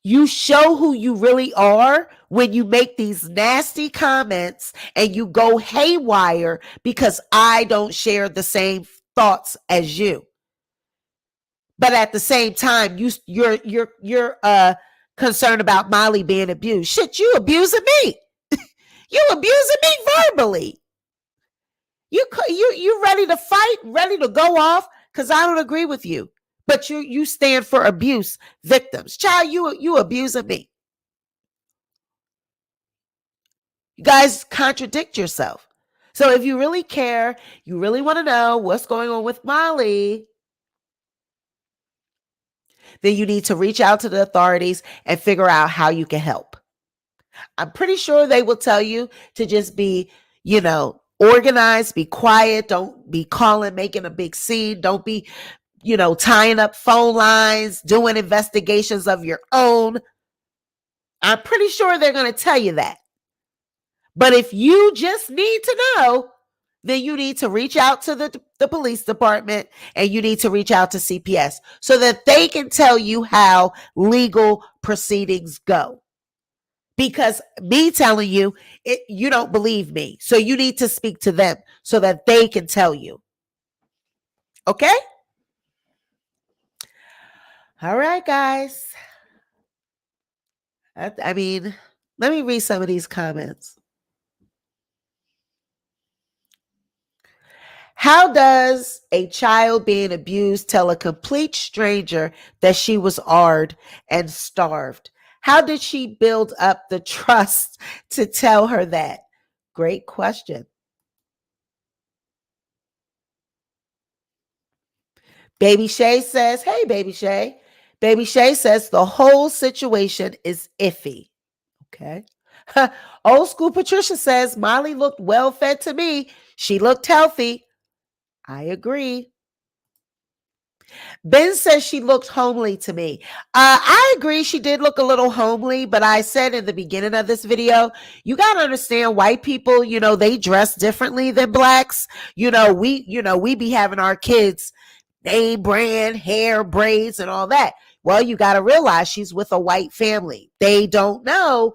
You show who you really are when you make these nasty comments and you go haywire because I don't share the same thoughts as you. But at the same time, you're concerned about Molly being abused. Shit, you abusing me. You abusing me verbally. You ready to fight, ready to go off because I don't agree with you. But you stand for abuse victims. Child, you abusing me. You guys contradict yourself. So if you really care, you really want to know what's going on with Molly, then you need to reach out to the authorities and figure out how you can help. I'm pretty sure they will tell you to just be, organized, be quiet, don't be calling, making a big scene, don't be, tying up phone lines, doing investigations of your own. I'm pretty sure they're going to tell you that. But if you just need to know, then you need to reach out to the police department and you need to reach out to CPS so that they can tell you how legal proceedings go. Because me telling you, you don't believe me. So you need to speak to them so that they can tell you. Okay? All right, guys. I mean, let me read some of these comments. How does a child being abused tell a complete stranger that she was hard and starved? How did she build up the trust to tell her that? Great question. Baby Shay says, hey, Baby Shay. Baby Shay says the whole situation is iffy. Okay. Old school Patricia says, Molly looked well fed to me. She looked healthy. I agree. Ben says she looked homely to me. I agree. She did look a little homely, but I said in the beginning of this video, you got to understand white people, they dress differently than blacks. We be having our kids name brand, hair, braids, and all that. Well, you got to realize she's with a white family. They don't know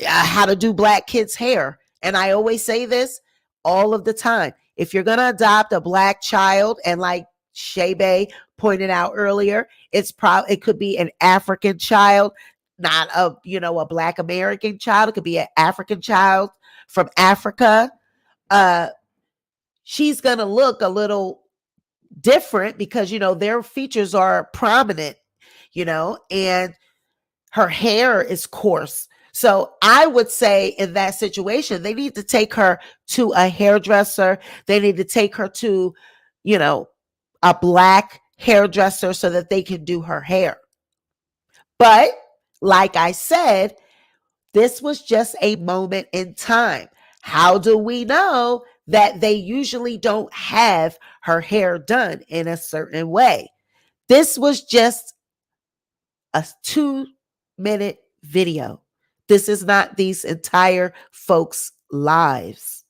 how to do black kids' hair. And I always say this all of the time. If you're going to adopt a black child, and like Shebe pointed out earlier, it could be an African child, not a black American child. It could be an African child from Africa. She's going to look a little different because, their features are prominent, and her hair is coarse. So I would say in that situation, they need to take her to a hairdresser. They need to take her to, a black hairdresser so that they can do her hair. But like I said, this was just a moment in time. How do we know that they usually don't have her hair done in a certain way? This was just a 2-minute video. This is not these entire folks' lives.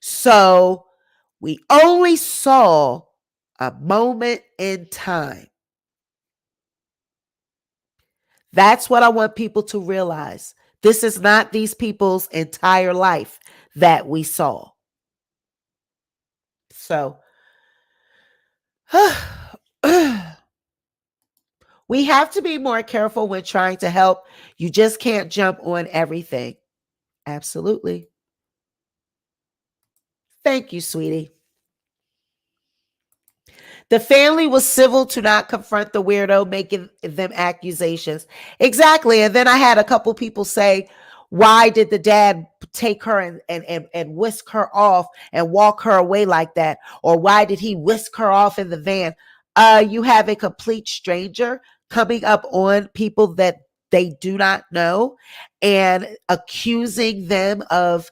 So we only saw a moment in time. That's what I want people to realize. This is not these people's entire life that we saw. So, we have to be more careful when trying to help. You just can't jump on everything. Absolutely. Thank you, sweetie. The family was civil to not confront the weirdo making them accusations. Exactly. And then I had a couple people say, why did the dad take her and whisk her off and walk her away like that? Or why did he whisk her off in the van? You have a complete stranger coming up on people that they do not know and accusing them of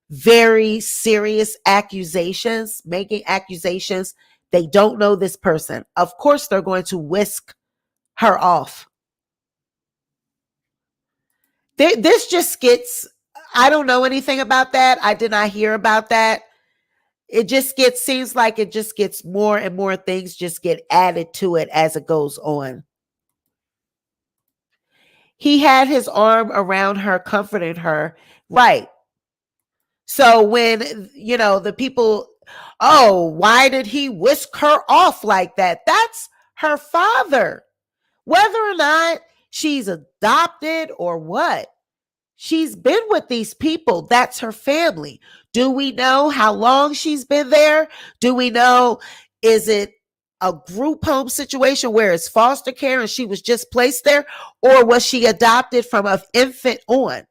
very serious accusations, making accusations. They don't know this person. Of course, they're going to whisk her off. This just gets, I don't know anything about that. I did not hear about that. It just seems like it just gets more and more things just get added to it as it goes on. He had his arm around her, comforting her. Right. So when, the people, oh, why did he whisk her off like that? That's her father. Whether or not she's adopted or what, she's been with these people. That's her family. Do we know how long she's been there? Do we know, is it a group home situation where it's foster care and she was just placed there? Or was she adopted from an infant on?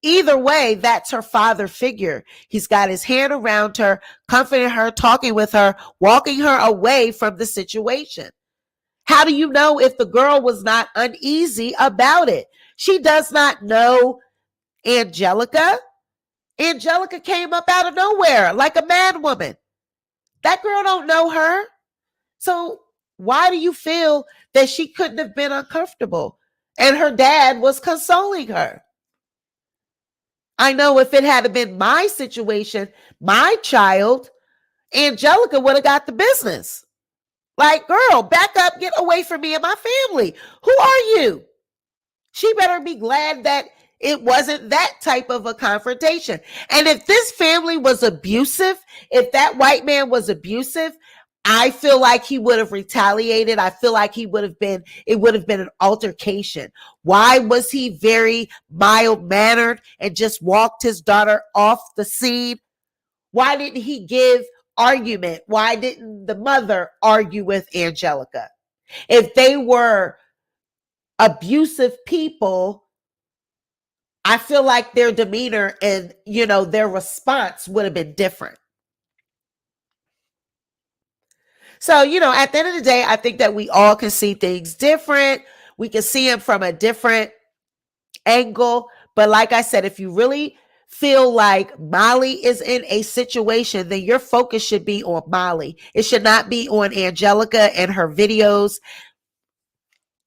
Either way, that's her father figure. He's got his hand around her, comforting her, talking with her, walking her away from the situation. How do you know if the girl was not uneasy about it? She does not know Angelica. Angelica came up out of nowhere like a mad woman. That girl don't know her. So why do you feel that she couldn't have been uncomfortable? And her dad was consoling her. I know if it had been my situation, my child, Angelica would have got the business. Like, girl, back up, get away from me and my family. Who are you? She better be glad that it wasn't that type of a confrontation. And if this family was abusive, if that white man was abusive, I feel like he would have retaliated. I feel like it would have been an altercation. Why was he very mild-mannered and just walked his daughter off the scene? Why didn't he give argument? Why didn't the mother argue with Angelica? If they were abusive people, I feel like their demeanor and, their response would have been different. So, at the end of the day, I think that we all can see things different. We can see them from a different angle. But like I said, if you really feel like Molly is in a situation, then your focus should be on Molly. It should not be on Angelica and her videos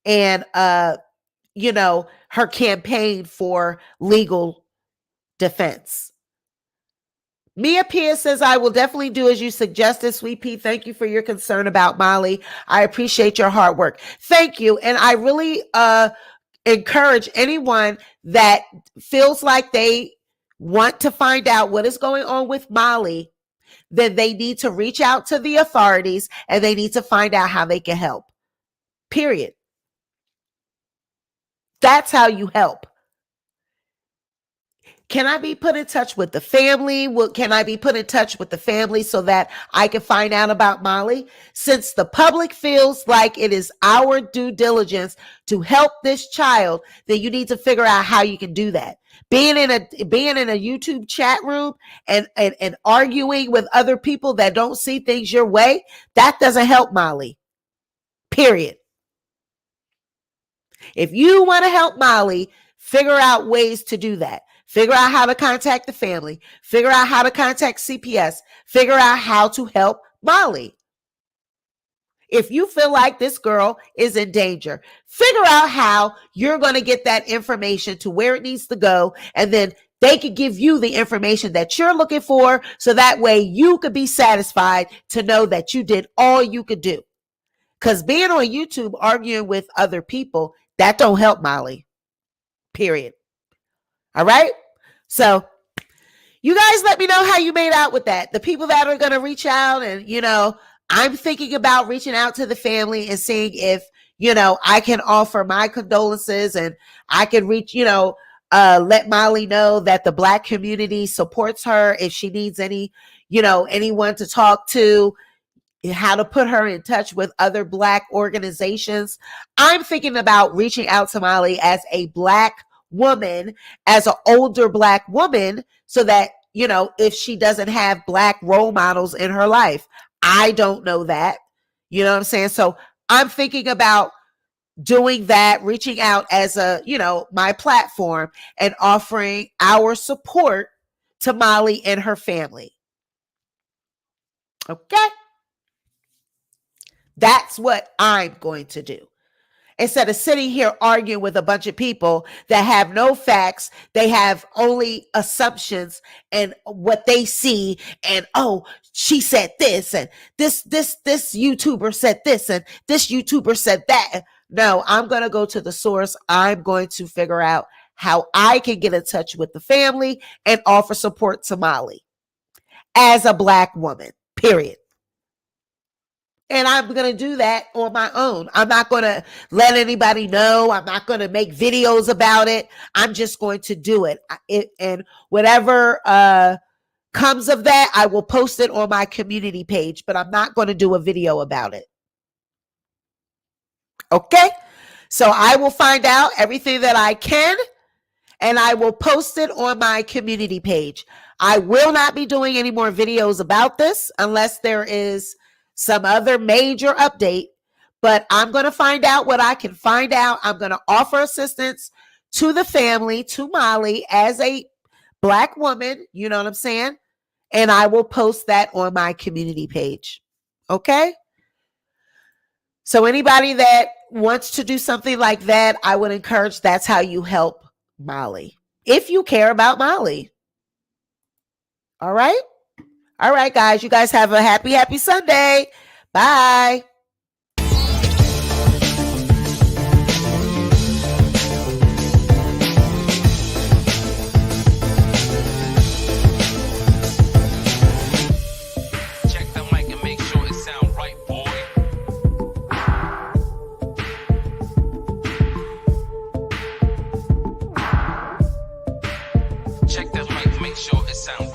and, her campaign for legal defense. Mia Pierce says, I will definitely do as you suggested, Sweet Pea. Thank you for your concern about Molly. I appreciate your hard work. Thank you. And I really encourage anyone that feels like they want to find out what is going on with Molly, then they need to reach out to the authorities and they need to find out how they can help. Period. That's how you help. Can I be put in touch with the family? Can I be put in touch with the family so that I can find out about Molly? Since the public feels like it is our due diligence to help this child, then you need to figure out how you can do that. Being in a YouTube chat room and arguing with other people that don't see things your way, that doesn't help Molly. Period. If you want to help Molly, figure out ways to do that. Figure out how to contact the family. Figure out how to contact CPS. Figure out how to help Molly. If you feel like this girl is in danger, figure out how you're going to get that information to where it needs to go. And then they could give you the information that you're looking for. So that way you could be satisfied to know that you did all you could do. Because being on YouTube arguing with other people, that don't help Molly. Period. All right. So you guys let me know how you made out with that. The people that are going to reach out and, I'm thinking about reaching out to the family and seeing if, I can offer my condolences and I can reach, let Molly know that the Black community supports her if she needs any, anyone to talk to. how to put her in touch with other Black organizations. I'm thinking about reaching out to Molly as a Black woman, as an older Black woman, so that, you know, if she doesn't have Black role models in her life. I don't know that. You know what I'm saying? So I'm thinking about doing that, reaching out as a, you know, my platform and offering our support to Molly and her family. Okay? That's what I'm going to do. Instead of sitting here arguing with a bunch of people that have no facts, they have only assumptions and what they see. And, oh, she said this, and this YouTuber said this, and this YouTuber said that. No, I'm going to go to the source. I'm going to figure out how I can get in touch with the family and offer support to Molly as a Black woman, period. And I'm going to do that on my own. I'm not going to let anybody know. I'm not going to make videos about it. I'm just going to do it. And whatever comes of that, I will post it on my community page, but I'm not going to do a video about it. Okay? So I will find out everything that I can, and I will post it on my community page. I will not be doing any more videos about this unless there is some other major update, but I'm going to find out what I can find out. I'm going to offer assistance to the family, to Molly, as a Black woman, you know what I'm saying? And I will post that on my community page. Okay? So anybody that wants to do something like that, I would encourage, that's how you help Molly, if you care about Molly. All right? All right, guys. You guys have a happy Sunday. Bye. Check the mic and make sure it sound right, boy. Check the mic, make sure it sound right.